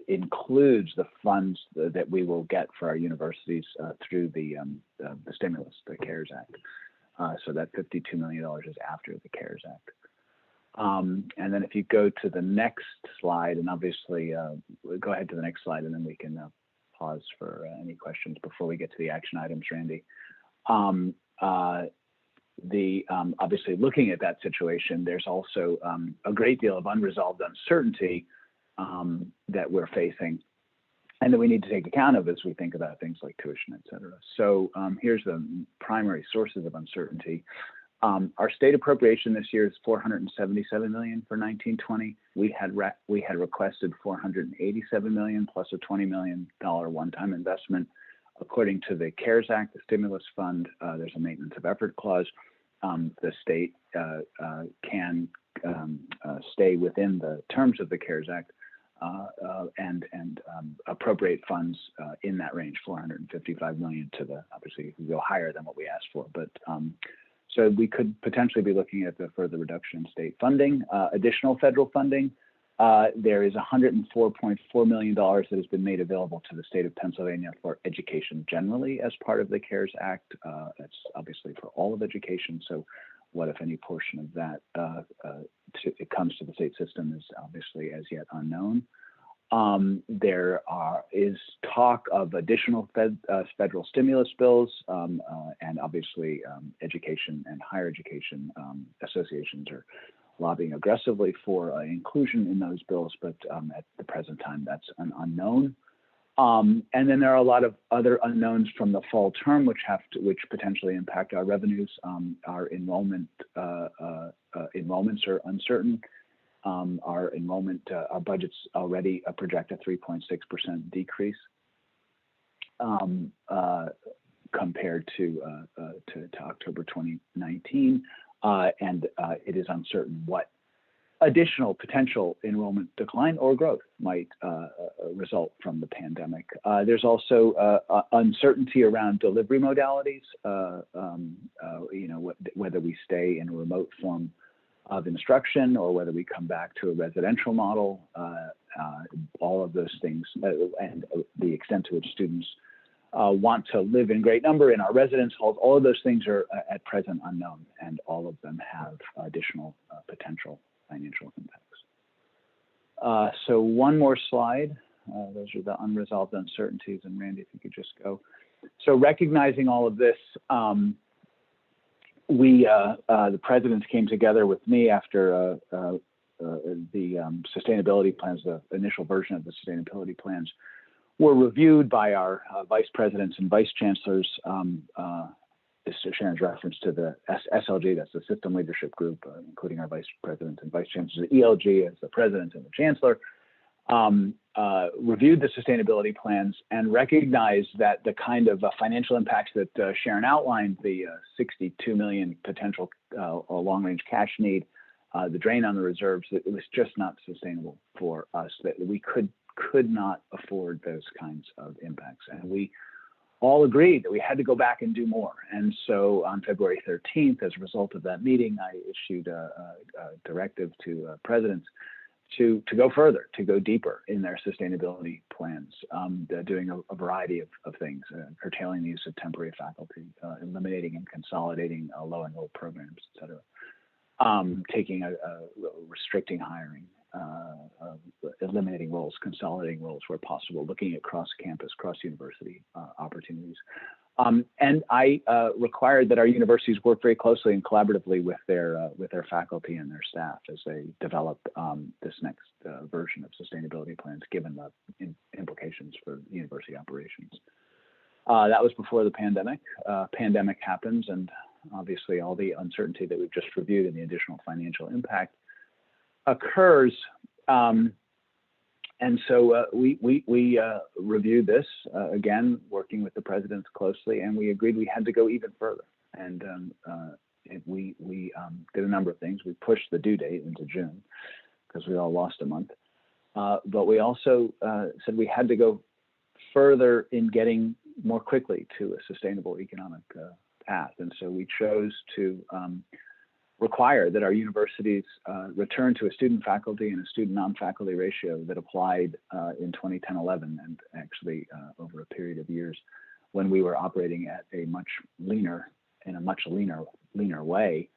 includes the funds that we will get for our universities through the stimulus, the CARES Act. So that $52 million is after the CARES Act. And then if you go to the next slide, and obviously go ahead to the next slide, and then we can pause for any questions before we get to the action items, Randy. Obviously looking at that situation, there's also a great deal of unresolved uncertainty that we're facing and that we need to take account of as we think about things like tuition, et cetera. So here's the primary sources of uncertainty. Our state appropriation this year is $477 million for 1920. We had requested $487 million plus a $20 million one-time investment. According to the CARES Act, the stimulus fund, there's a maintenance of effort clause. The state can stay within the terms of the CARES Act and appropriate funds in that range, $455 million to the, obviously you can go higher than what we asked for, but so we could potentially be looking at the further reduction in state funding, additional federal funding. There is $104.4 million that has been made available to the state of Pennsylvania for education generally as part of the CARES Act. That's obviously for all of education. So what, if any, portion of that it comes to the state system is obviously as yet unknown. There is talk of additional federal stimulus bills, and obviously education and higher education associations are lobbying aggressively for inclusion in those bills, but at the present time, that's an unknown. And then there are a lot of other unknowns from the fall term, which potentially impact our revenues. Our enrollments are uncertain. Our budgets already project a 3.6% decrease compared to October 2019. And it is uncertain what additional potential enrollment decline or growth might result from the pandemic. There's also uncertainty around delivery modalities, whether we stay in a remote form of instruction or whether we come back to a residential model, all of those things, and the extent to which students want to live in great number in our residence halls, all of those things are at present unknown, and all of them have additional potential financial impacts. So one more slide. Those are the unresolved uncertainties, and Randy, if you could just go. So recognizing all of this, the presidents came together with me after the sustainability plans, the initial version of the sustainability plans, were reviewed by our vice presidents and vice chancellors. This is Sharon's reference to the SLG, that's the System Leadership Group, including our vice presidents and vice chancellors. The ELG as the president and the chancellor reviewed the sustainability plans and recognized that the kind of financial impacts that Sharon outlined, the 62 million potential long-range cash need, the drain on the reserves, it was just not sustainable for us, that we could not afford those kinds of impacts. And we all agreed that we had to go back and do more. And so on February 13th, as a result of that meeting, I issued a directive to presidents to go further, to go deeper in their sustainability plans, doing a variety of things, curtailing the use of temporary faculty, eliminating and consolidating low enrolled programs, et cetera, restricting hiring, eliminating roles, consolidating roles where possible, looking at cross-campus, cross-university opportunities. And I required that our universities work very closely and collaboratively with their faculty and their staff as they develop this next version of sustainability plans, given the implications for university operations. That was before the pandemic. Pandemic happens, and obviously all the uncertainty that we've just reviewed and the additional financial impact occurs. And so we reviewed this again, working with the presidents closely, and we agreed we had to go even further. And we did a number of things. We pushed the due date into June because we all lost a month. But we also said we had to go further in getting more quickly to a sustainable economic path. And so we chose to require that our universities return to a student faculty and a student non-faculty ratio that applied in 2010-11 and actually over a period of years when we were operating at a much leaner way,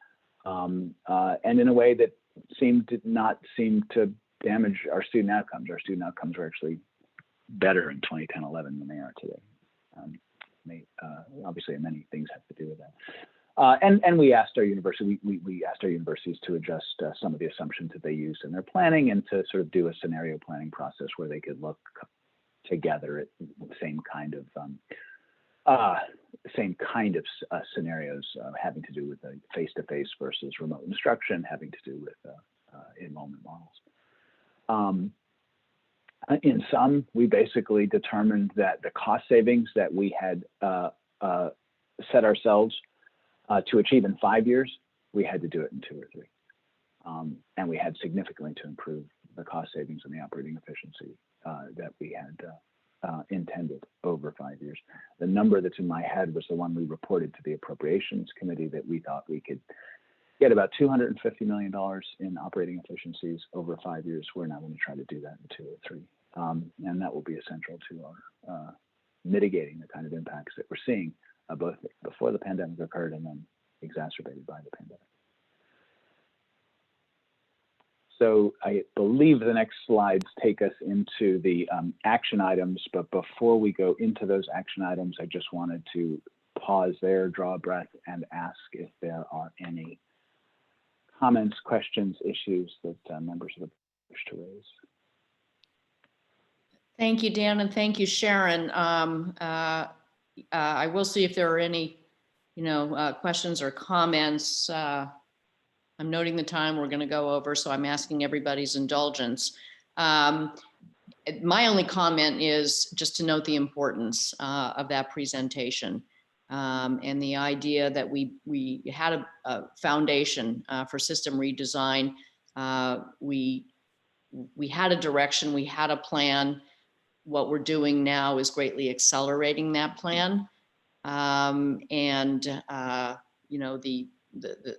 and in a way that did not seem to damage our student outcomes. Our student outcomes were actually better in 2010-11 than they are today. Obviously, many things have to do with that. And we asked our university, we asked our universities to adjust some of the assumptions that they used in their planning and to sort of do a scenario planning process where they could look together at the same kind of scenarios having to do with face-to-face versus remote instruction, having to do with enrollment models. In sum, we basically determined that the cost savings that we had set ourselves to achieve in 5 years, we had to do it in 2 or 3. And we had significantly to improve the cost savings and the operating efficiency that we had intended over 5 years. The number that's in my head was the one we reported to the Appropriations Committee, that we thought we could get about $250 million in operating efficiencies over 5 years. We're now going to try to do that in 2 or 3. And that will be essential to our mitigating the kind of impacts that we're seeing both before the pandemic occurred and then exacerbated by the pandemic. So I believe the next slides take us into the action items, but before we go into those action items, I just wanted to pause there, draw a breath, and ask if there are any comments, questions, issues that members of the board wish to raise. Thank you, Dan, and thank you, Sharon. I will see if there are any, questions or comments. I'm noting the time we're going to go over, so I'm asking everybody's indulgence. My only comment is just to note the importance of that presentation and the idea that we had a foundation for system redesign. We had a direction, we had a plan. What we're doing now is greatly accelerating that plan.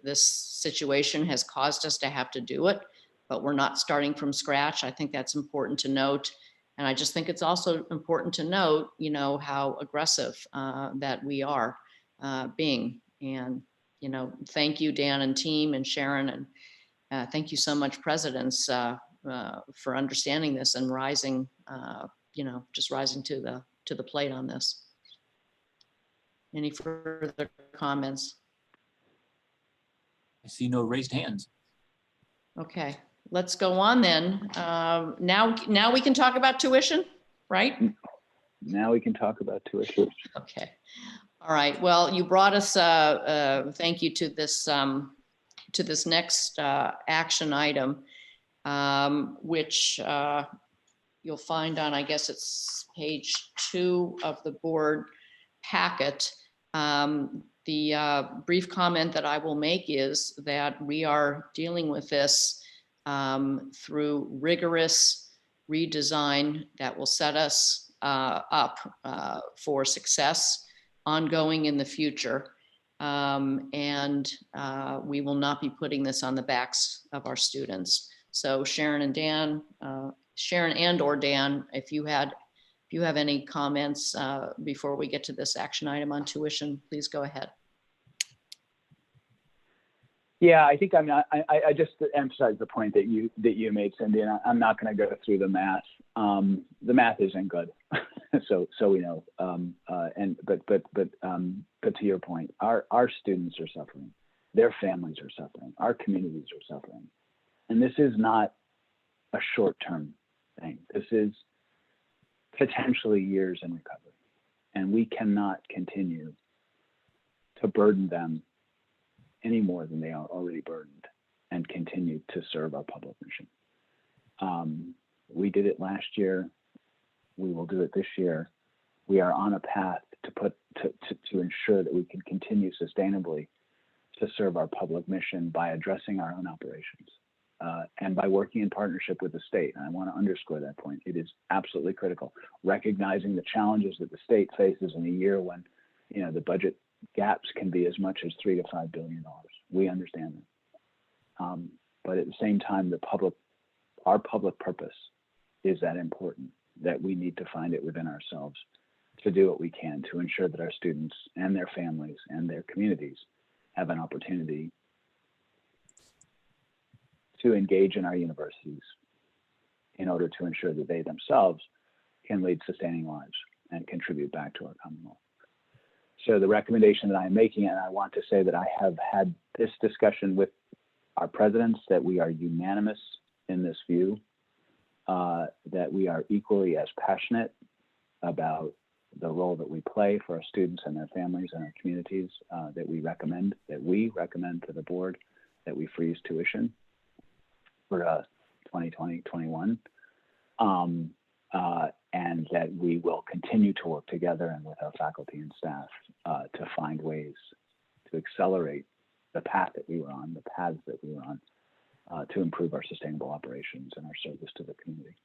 This situation has caused us to have to do it, but we're not starting from scratch. I think that's important to note. And I just think it's also important to note, how aggressive that we are being. And, thank you, Dan and team and Sharon. And thank you so much, presidents, for understanding this and rising, just rising to the plate on this. Any further comments? I see no raised hands. Okay, let's go on then. Now we can talk about tuition, right? Now we can talk about tuition. Okay. All right. Well, you brought us. Thank you to this next action item, which you'll find on, I guess it's page 2 of the board packet. The brief comment that I will make is that we are dealing with this through rigorous redesign that will set us up for success ongoing in the future. And we will not be putting this on the backs of our students. So Sharon and Dan, Sharon and or Dan, if you have any comments before we get to this action item on tuition, please go ahead. Yeah, I think I just emphasize the point that you made, Cindy, and I'm not going to go through the math. The math isn't good. so we know. But to your point, our students are suffering, their families are suffering, our communities are suffering, and this is not a short-term thing. This is potentially years in recovery, and we cannot continue to burden them any more than they are already burdened, and continue to serve our public mission. We did it last year. We will do it this year. We are on a path to ensure that we can continue sustainably to serve our public mission by addressing our own operations and by working in partnership with the state. And I want to underscore that point. It is absolutely critical, recognizing the challenges that the state faces in a year when, the budget gaps can be as much as $3 to $5 billion. We understand that. But at the same time, our public purpose is that important that we need to find it within ourselves to do what we can to ensure that our students and their families and their communities have an opportunity to engage in our universities in order to ensure that they themselves can lead sustaining lives and contribute back to our Commonwealth. So the recommendation that I'm making, and I want to say that I have had this discussion with our presidents, that we are unanimous in this view, that we are equally as passionate about the role that we play for our students and their families and our communities, that we recommend to the board that we freeze tuition for 2020-21, and that we will continue to work together and with our faculty and staff to find ways to accelerate the paths that we were on, to improve our sustainable operations and our service to the community.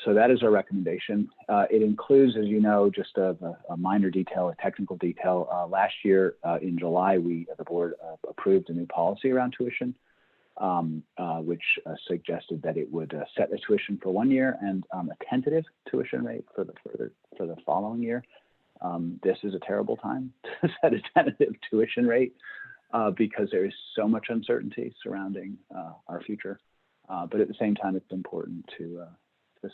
So that is our recommendation. It includes, as you know, just a minor detail, a technical detail. Last year in July, the board approved a new policy around tuition, which suggested that it would set a tuition for 1 year and a tentative tuition rate for the following year. This is a terrible time to set a tentative tuition rate because there is so much uncertainty surrounding our future. But at the same time, it's important to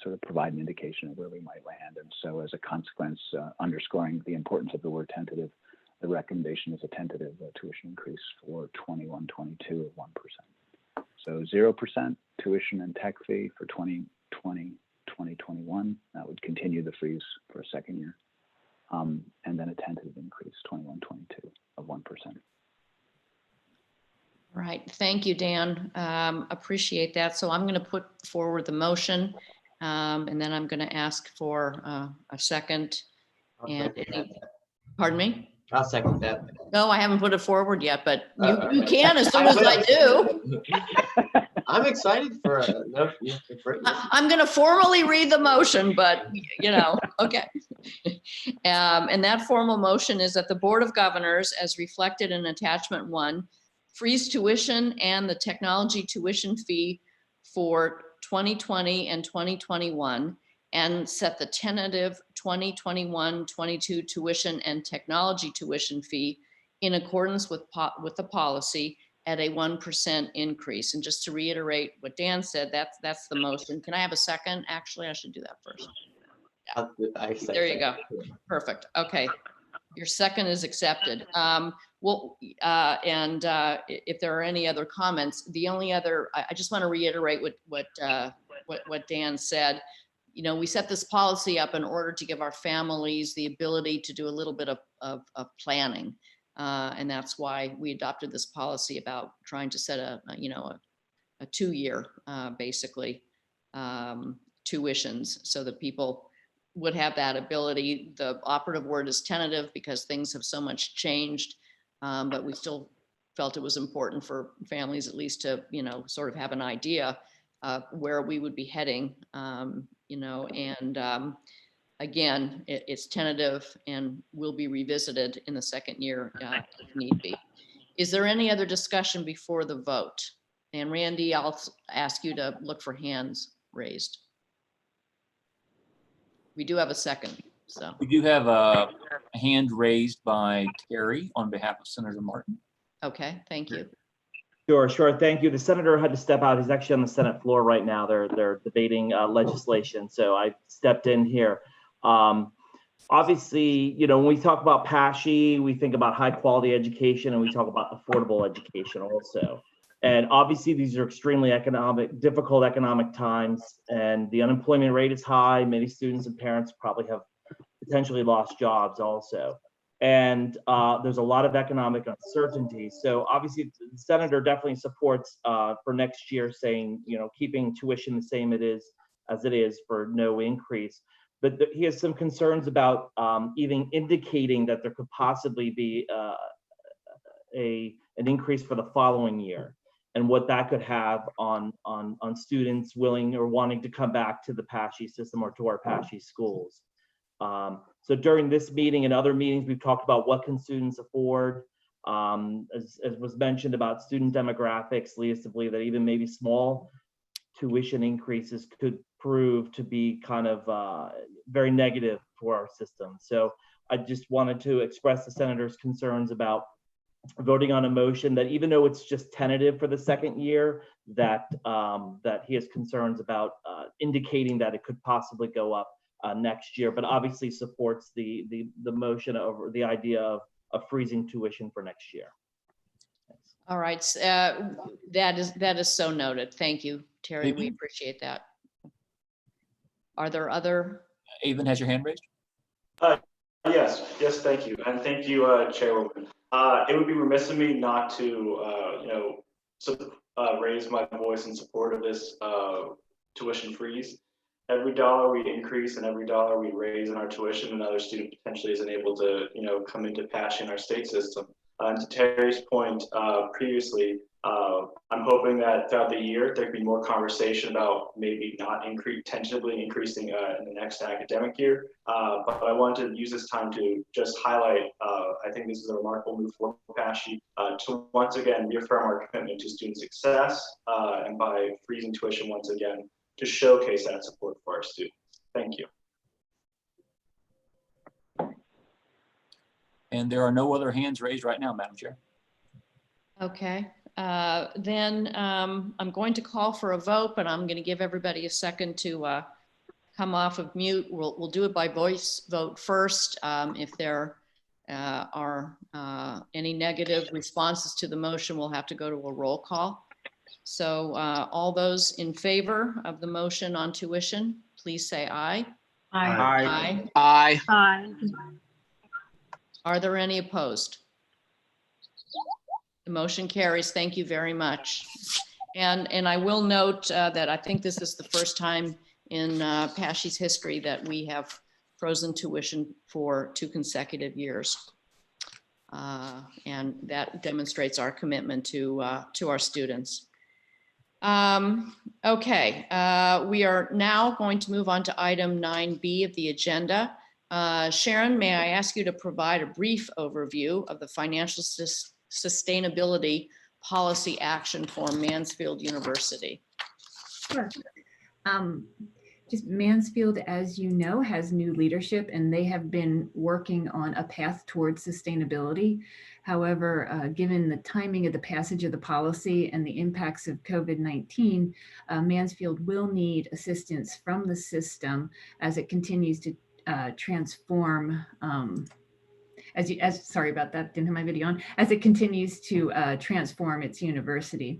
sort of provide an indication of where we might land. And so as a consequence, underscoring the importance of the word tentative, the recommendation is a tentative tuition increase for 21-22 of 1%. So 0% tuition and tech fee for 2020-2021. That would continue the freeze for a second year. And then a tentative increase, 21-22 of 1%. Right. Thank you, Dan. Appreciate that. So I'm going to put forward the motion, and then I'm going to ask for a second. Pardon me? I'll second that. No, I haven't put it forward yet, but you can as soon as I do. I'm excited for I'm going to formally read the motion, but okay. And that formal motion is that the Board of Governors, as reflected in Attachment 1, freeze tuition and the technology tuition fee for 2020 and 2021, and set the tentative 2021-22 tuition and technology tuition fee in accordance with the policy at a 1% increase. And just to reiterate what Dan said, that's the motion. Can I have a second? Actually, I should do that first. There you go. Perfect. Okay. Your second is accepted. If there are any other comments, the only other, I just want to reiterate what Dan said. We set this policy up in order to give our families the ability to do a little bit of planning. And that's why we adopted this policy about trying to set a 2-year, basically, tuitions so that people would have that ability. The operative word is tentative because things have so much changed, but we still felt it was important for families at least to, sort of have an idea of where we would be heading, again, it's tentative and will be revisited in the second year if need be. Is there any other discussion before the vote? And Randy, I'll ask you to look for hands raised. We do have a second, so. We do have a hand raised by Terry on behalf of Senator Martin. Okay, thank you. Sure. Thank you. The senator had to step out. He's actually on the Senate floor right now. They're debating legislation, so I stepped in here. Obviously, when we talk about PASHE, we think about high quality education and we talk about affordable education also. And obviously these are extremely difficult economic times, and the unemployment rate is high. Many students and parents probably have potentially lost jobs also. And there's a lot of economic uncertainty. So obviously the senator definitely supports for next year saying, keeping tuition the same as it is for no increase. But he has some concerns about even indicating that there could possibly be an increase for the following year, and what that could have on students willing or wanting to come back to the PASHE system or to our PASHE schools. So during this meeting and other meetings, we've talked about what can students afford. As was mentioned about student demographics, leads to believe that even maybe small tuition increases could prove to be kind of very negative for our system. So I just wanted to express the senator's concerns about voting on a motion that, even though it's just tentative for the second year, that he has concerns about indicating that it could possibly go up next year, but obviously supports the motion over the idea of freezing tuition for next year. Thanks. All right, that is so noted. Thank you, Terry. We appreciate that. Are there other? Avon has your hand raised. Yes, thank you. And thank you, Chairwoman. It would be remiss of me not to, raise my voice in support of this tuition freeze. Every dollar we increase and every dollar we raise in our tuition, another student potentially isn't able to, come into PASHE in our state system. And to Terry's point previously, I'm hoping that throughout the year, there could be more conversation about maybe not tentatively increasing in the next academic year. But I wanted to use this time to just highlight, I think this is a remarkable move for PASHE to once again reaffirm our commitment to student success, and by freezing tuition once again, to showcase that support for our students. Thank you. And there are no other hands raised right now, Madam Chair. Okay, then I'm going to call for a vote, but I'm going to give everybody a second to come off of mute. We'll do it by voice vote first. If there are any negative responses to the motion, we'll have to go to a roll call. So all those in favor of the motion on tuition, please say aye. Aye. Aye. Aye. Are there any opposed? The motion carries. Thank you very much. And I will note that I think this is the first time in PASHE's history that we have frozen tuition for 2 consecutive years. And that demonstrates our commitment to our students. Okay, we are now going to move on to item 9B of the agenda. Sharon, may I ask you to provide a brief overview of the financial sustainability policy action for Mansfield University? Sure. Just Mansfield, as you know, has new leadership and they have been working on a path towards sustainability. However, given the timing of the passage of the policy and the impacts of COVID-19, Mansfield will need assistance from the system as it continues to transform, sorry about that, didn't have my video on, as it continues to transform its university.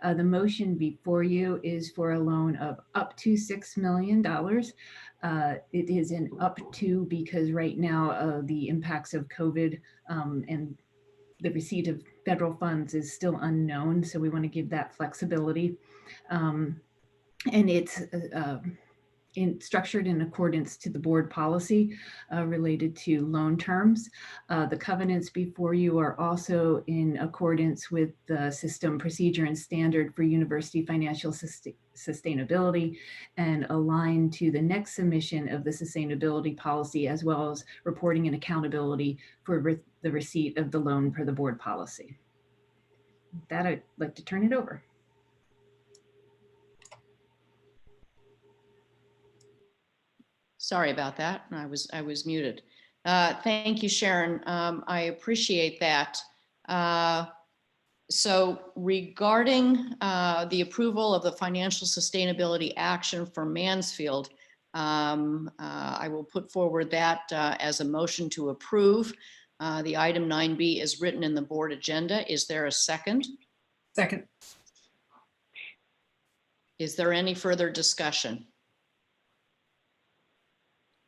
The motion before you is for a loan of up to $6 million. It is an up to because right now the impacts of COVID and the receipt of federal funds is still unknown. So we want to give that flexibility. And it's structured in accordance to the board policy related to loan terms. The covenants before you are also in accordance with the system procedure and standard for university financial sustainability and aligned to the next submission of the sustainability policy, as well as reporting and accountability for the receipt of the loan per the board policy. With that, I'd like to turn it over. Sorry about that. I was muted. Thank you, Sharon. I appreciate that. So regarding the approval of the financial sustainability action for Mansfield, I will put forward that as a motion to approve. The item 9B is written in the board agenda. Is there a second? Second. Is there any further discussion?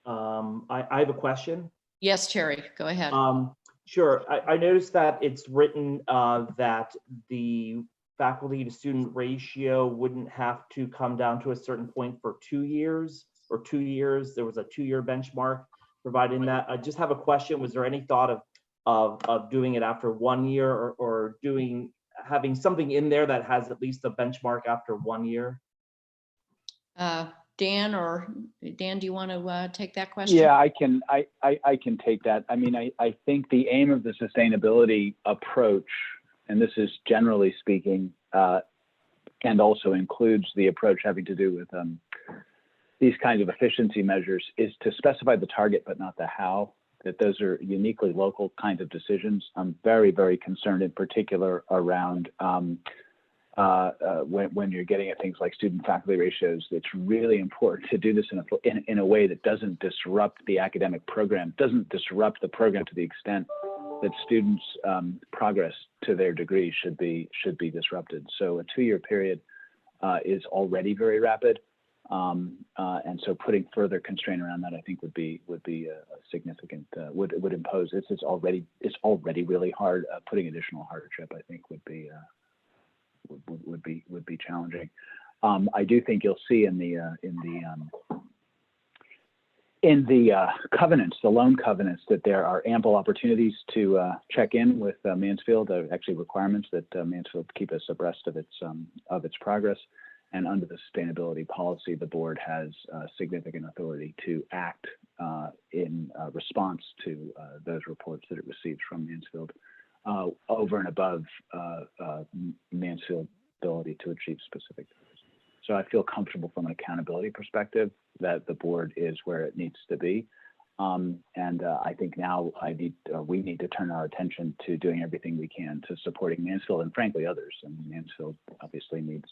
I have a question. Yes, Terry, go ahead. Sure. I noticed that it's written that the faculty to student ratio wouldn't have to come down to a certain point for 2 years or 2 years. There was a 2-year benchmark providing that. I just have a question. Was there any thought of doing it after 1 year or having something in there that has at least a benchmark after 1 year? Dan, do you want to take that question? Yeah, I can take that. I mean, I think the aim of the sustainability approach, and this is generally speaking, and also includes the approach having to do with these kinds of efficiency measures, is to specify the target but not the how, that those are uniquely local kinds of decisions. I'm very, very concerned in particular around when you're getting at things like student faculty ratios. It's really important to do this in a way that doesn't disrupt the academic program, doesn't disrupt the program to the extent that students' progress to their degree should be disrupted. So a 2-year period is already very rapid, and so putting further constraint around that, I think, would be a significant would impose. It's already really hard. Putting additional hardship, I think, would be challenging. I do think you'll see in the covenants, the loan covenants, that there are ample opportunities to check in with Mansfield. Actually, requirements that Mansfield keep us abreast of its progress. And under the sustainability policy, the board has significant authority to act in response to those reports that it receives from Mansfield, over and above Mansfield's ability to achieve specific goals. So I feel comfortable from an accountability perspective that the board is where it needs to be. And I think now we need to turn our attention to doing everything we can to supporting Mansfield and frankly others. And Mansfield obviously needs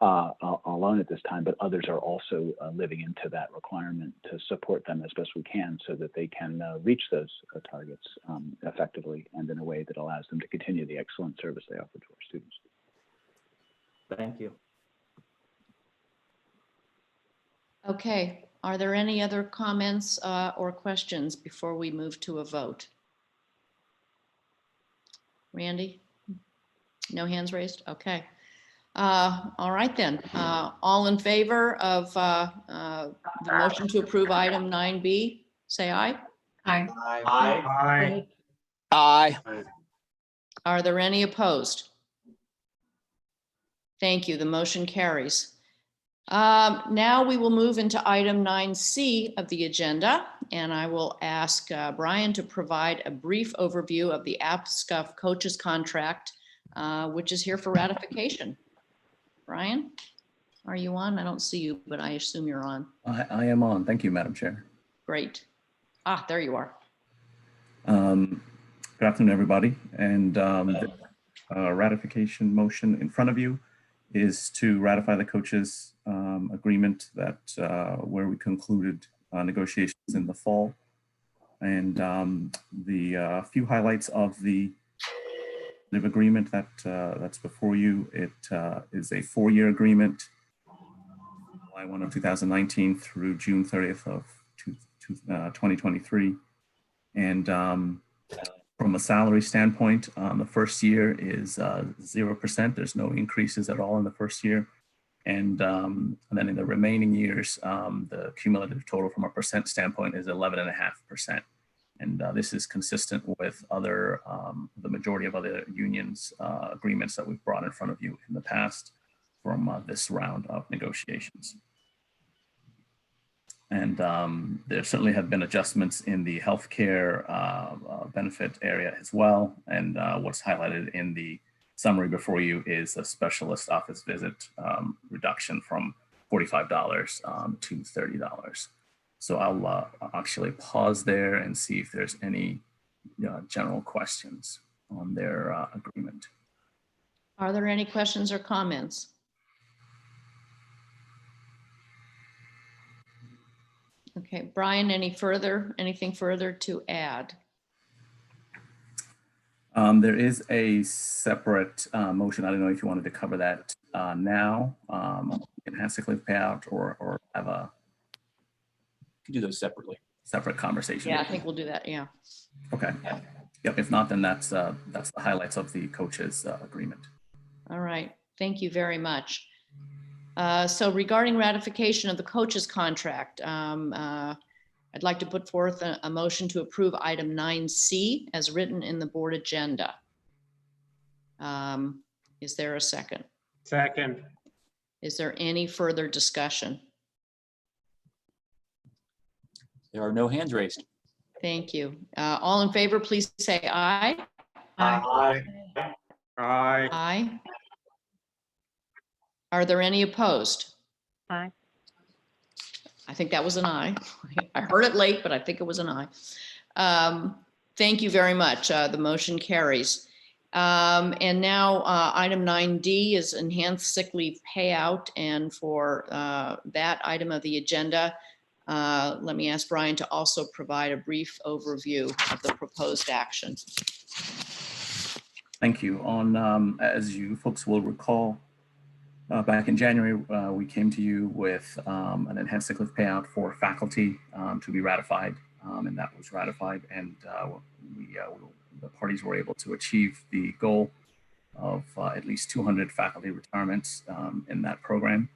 a loan at this time, but others are also living into that requirement to support them as best we can so that they can reach those targets effectively and in a way that allows them to continue the excellent service they offer to our students. Thank you. Okay, are there any other comments or questions before we move to a vote? Randy? No hands raised? Okay. All right then. All in favor of the motion to approve item 9B, say aye. Aye. Aye. Aye. Are there any opposed? Thank you. The motion carries. Now we will move into item 9C of the agenda, and I will ask Brian to provide a brief overview of the APSCUF coaches contract, which is here for ratification. Brian, are you on? I don't see you, but I assume you're on. I am on. Thank you, Madam Chair. Great. Ah, there you are. Good afternoon, everybody. And the ratification motion in front of you is to ratify the coaches agreement that where we concluded negotiations in the fall. And the few highlights of the agreement that's before you. It is a 4-year agreement, July 1 of 2019 through June 30th of 2023. And from a salary standpoint, the first year is 0%. There's no increases at all in the first year. And then in the remaining years, the cumulative total from a percent standpoint is 11.5%. And this is consistent with other, the majority of other unions agreements that we've brought in front of you in the past from this round of negotiations. And there certainly have been adjustments in the healthcare benefit area as well. And what's highlighted in the summary before you is a specialist office visit reduction from $45 to $30. So I'll actually pause there and see if there's any general questions on their agreement. Are there any questions or comments? Okay, Brian, anything further to add? There is a separate motion. I don't know if you wanted to cover that now, enhanced sick leave payout, or have a Can do those separately. separate conversation. Yeah, I think we'll do that. Yeah. Okay. Yep. If not, then that's the highlights of the coaches agreement. All right. Thank you very much. So regarding ratification of the coaches contract, I'd like to put forth a motion to approve item 9C as written in the board agenda. Is there a second? Second. Is there any further discussion? There are no hands raised. Thank you. All in favor, please say aye. Aye. Aye. Aye. Are there any opposed? Aye. I think that was an aye. I heard it late, but I think it was an aye. Thank you very much. The motion carries. And now item 9D is enhanced sick leave payout. And for that item of the agenda, let me ask Brian to also provide a brief overview of the proposed action. Thank you. As you folks will recall, back in January, we came to you with an enhanced sick leave payout for faculty to be ratified, and that was ratified, and the parties were able to achieve the goal of at least 200 faculty retirements in that program.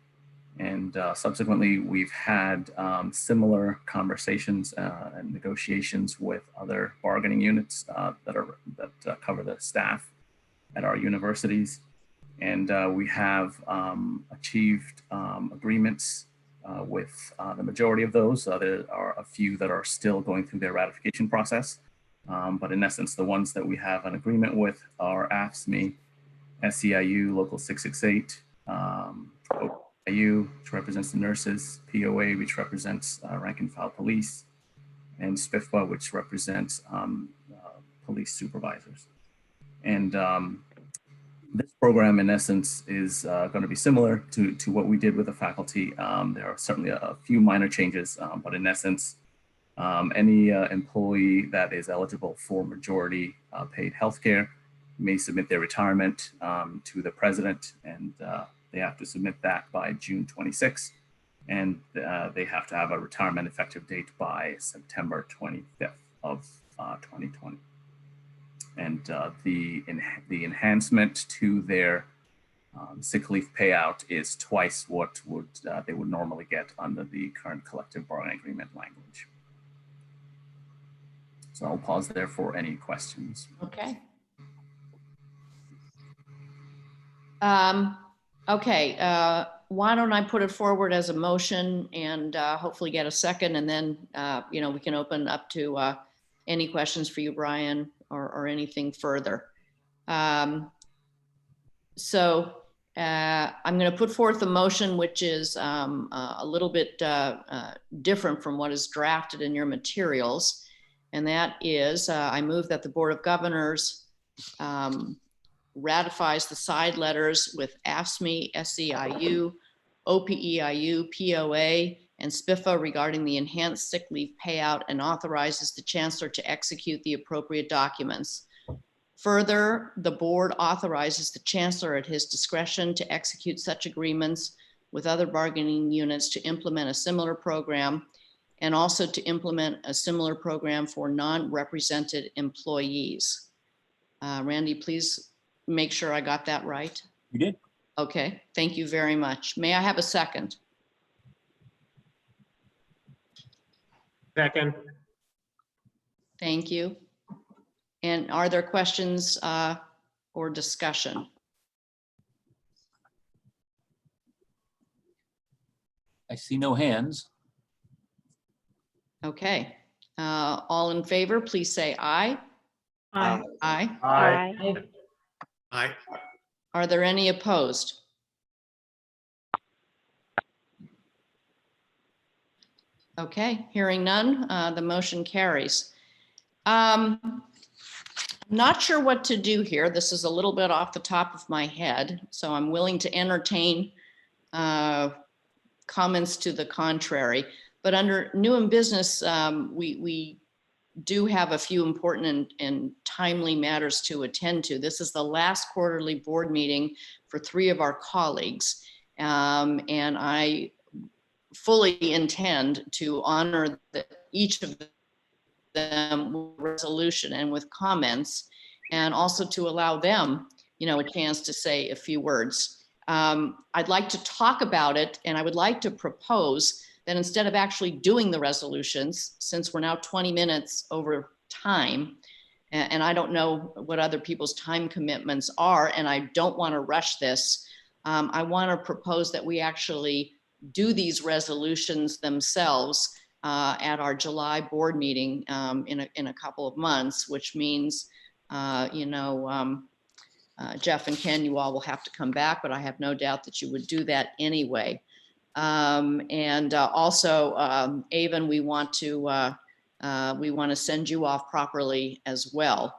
And subsequently, we've had similar conversations and negotiations with other bargaining units that cover the staff at our universities. And we have achieved agreements with the majority of those. There are a few that are still going through their ratification process. But in essence, the ones that we have an agreement with are AFSCME, SEIU, Local 668, OIU, which represents the nurses, POA, which represents rank and file police, and SPIFA, which represents police supervisors. And this program, in essence, is going to be similar to what we did with the faculty. There are certainly a few minor changes, but in essence, any employee that is eligible for majority paid healthcare may submit their retirement to the president, and they have to submit that by June 26th, and they have to have a retirement effective date by September 25th of 2020. And the enhancement to their sick leave payout is twice what they would normally get under the current collective bargaining agreement language. So I'll pause there for any questions. Okay. Okay, why don't I put it forward as a motion and hopefully get a second, and then we can open up to any questions for you, Brian, or anything further. So I'm going to put forth a motion which is a little bit different from what is drafted in your materials. And that is, I move that the Board of Governors ratifies the side letters with AFSCME, SEIU, OPEIU, POA, and SPIFA regarding the enhanced sick leave payout, and authorizes the Chancellor to execute the appropriate documents. Further, the board authorizes the Chancellor at his discretion to execute such agreements with other bargaining units to implement a similar program, and also to implement a similar program for non-represented employees. Randy, please make sure I got that right. You did. Okay, thank you very much. May I have a second? Second. Thank you. And are there questions or discussion? I see no hands. Okay, all in favor, please say aye. Aye. Aye. Aye. Aye. Are there any opposed? Okay, hearing none, the motion carries. Not sure what to do here. This is a little bit off the top of my head, so I'm willing to entertain comments to the contrary. But under new and business, we do have a few important and timely matters to attend to. This is the last quarterly board meeting for 3 of our colleagues. And I fully intend to honor each of them with resolution and with comments, and also to allow them, a chance to say a few words. I'd like to talk about it, and I would like to propose that instead of actually doing the resolutions, since we're now 20 minutes over time, and I don't know what other people's time commitments are, and I don't want to rush this, I want to propose that we actually do these resolutions themselves at our July board meeting in a couple of months, which means, Jeff and Ken, you all will have to come back, but I have no doubt that you would do that anyway. Also, Avon, we want to send you off properly as well.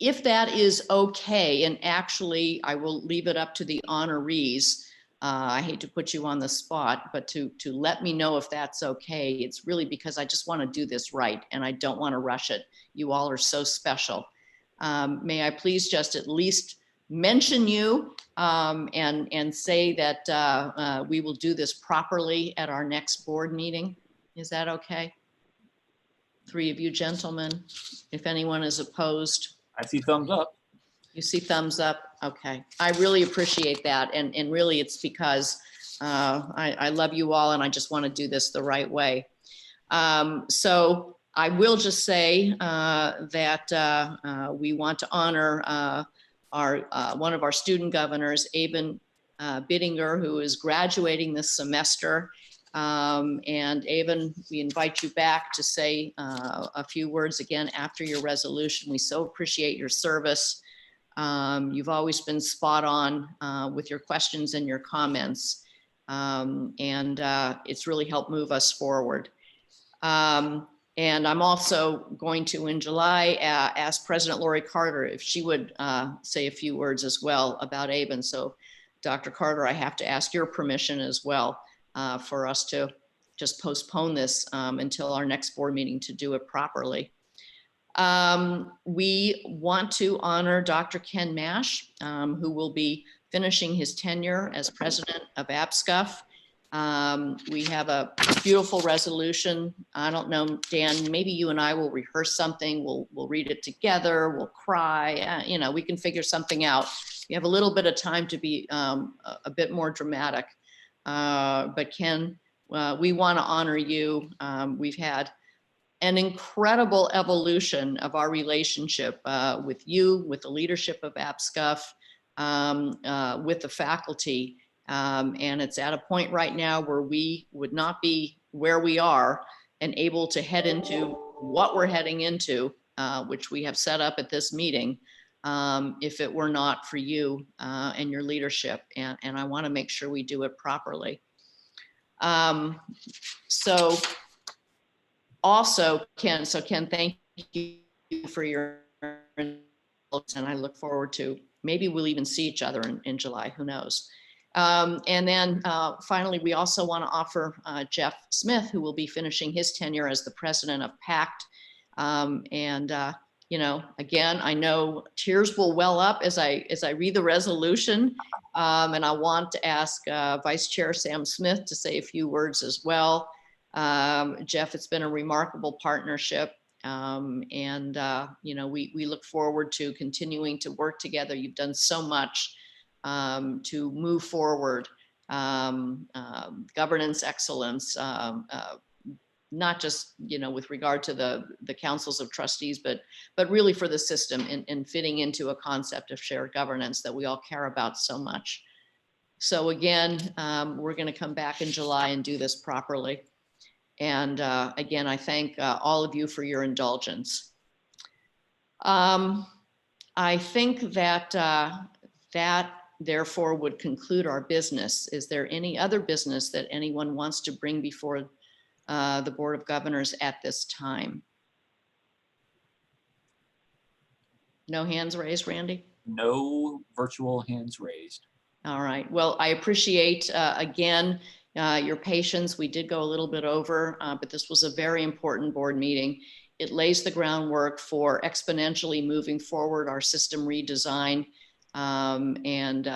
If that is okay, and actually I will leave it up to the honorees. I hate to put you on the spot, but to let me know if that's okay. It's really because I just want to do this right and I don't want to rush it. You all are so special. May I please just at least mention you and say that we will do this properly at our next board meeting. Is that okay? 3 of you gentlemen, if anyone is opposed. I see thumbs up. You see thumbs up? Okay. I really appreciate that. And really it's because I love you all and I just want to do this the right way. So I will just say that we want to honor one of our student governors, Aben Bittinger, who is graduating this semester. And Aben, we invite you back to say a few words again after your resolution. We so appreciate your service. You've always been spot on with your questions and your comments. It's really helped move us forward. And I'm also going to, in July, ask President Lori Carter if she would say a few words as well about Aben. So Dr. Carter, I have to ask your permission as well for us to just postpone this until our next board meeting to do it properly. We want to honor Dr. Ken Mash, who will be finishing his tenure as president of APSCUF. We have a beautiful resolution. I don't know, Dan, maybe you and I will rehearse something. We'll read it together. We'll cry. We can figure something out. We have a little bit of time to be a bit more dramatic. But Ken, we want to honor you. We've had an incredible evolution of our relationship with you, with the leadership of APSCUF, with the faculty. And it's at a point right now where we would not be where we are and able to head into what we're heading into, which we have set up at this meeting, if it were not for you and your leadership. And I want to make sure we do it properly. So also, Ken, thank you for your, and I look forward to, maybe we'll even see each other in July, who knows. And then finally, we also want to offer Jeff Smith, who will be finishing his tenure as the president of PACT. Again, I know tears will well up as I read the resolution. And I want to ask Vice Chair Sam Smith to say a few words as well. Jeff, it's been a remarkable partnership. We look forward to continuing to work together. You've done so much to move forward, governance excellence, not just with regard to the councils of trustees, but really for the system and fitting into a concept of shared governance that we all care about so much. So again, we're going to come back in July and do this properly. And again, I thank all of you for your indulgence. I think that that therefore would conclude our business. Is there any other business that anyone wants to bring before the Board of Governors at this time? No hands raised, Randy? No virtual hands raised. All right. Well, I appreciate, again, your patience. We did go a little bit over, but this was a very important board meeting. It lays the groundwork for exponentially moving forward our system redesign and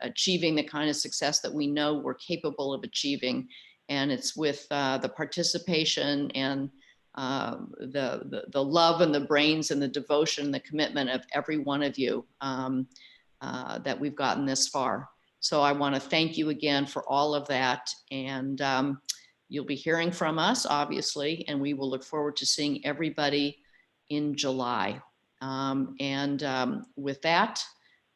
achieving the kind of success that we know we're capable of achieving. And it's with the participation and the love and the brains and the devotion, the commitment of every one of you that we've gotten this far. So I want to thank you again for all of that. And you'll be hearing from us, obviously, and we will look forward to seeing everybody in July. With that,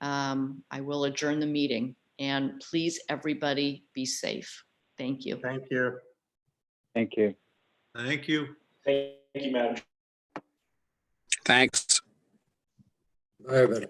I will adjourn the meeting. And please, everybody, be safe. Thank you. Thank you. Thank you. Thank you. Thank you, Madam. Thanks. Bye, everybody.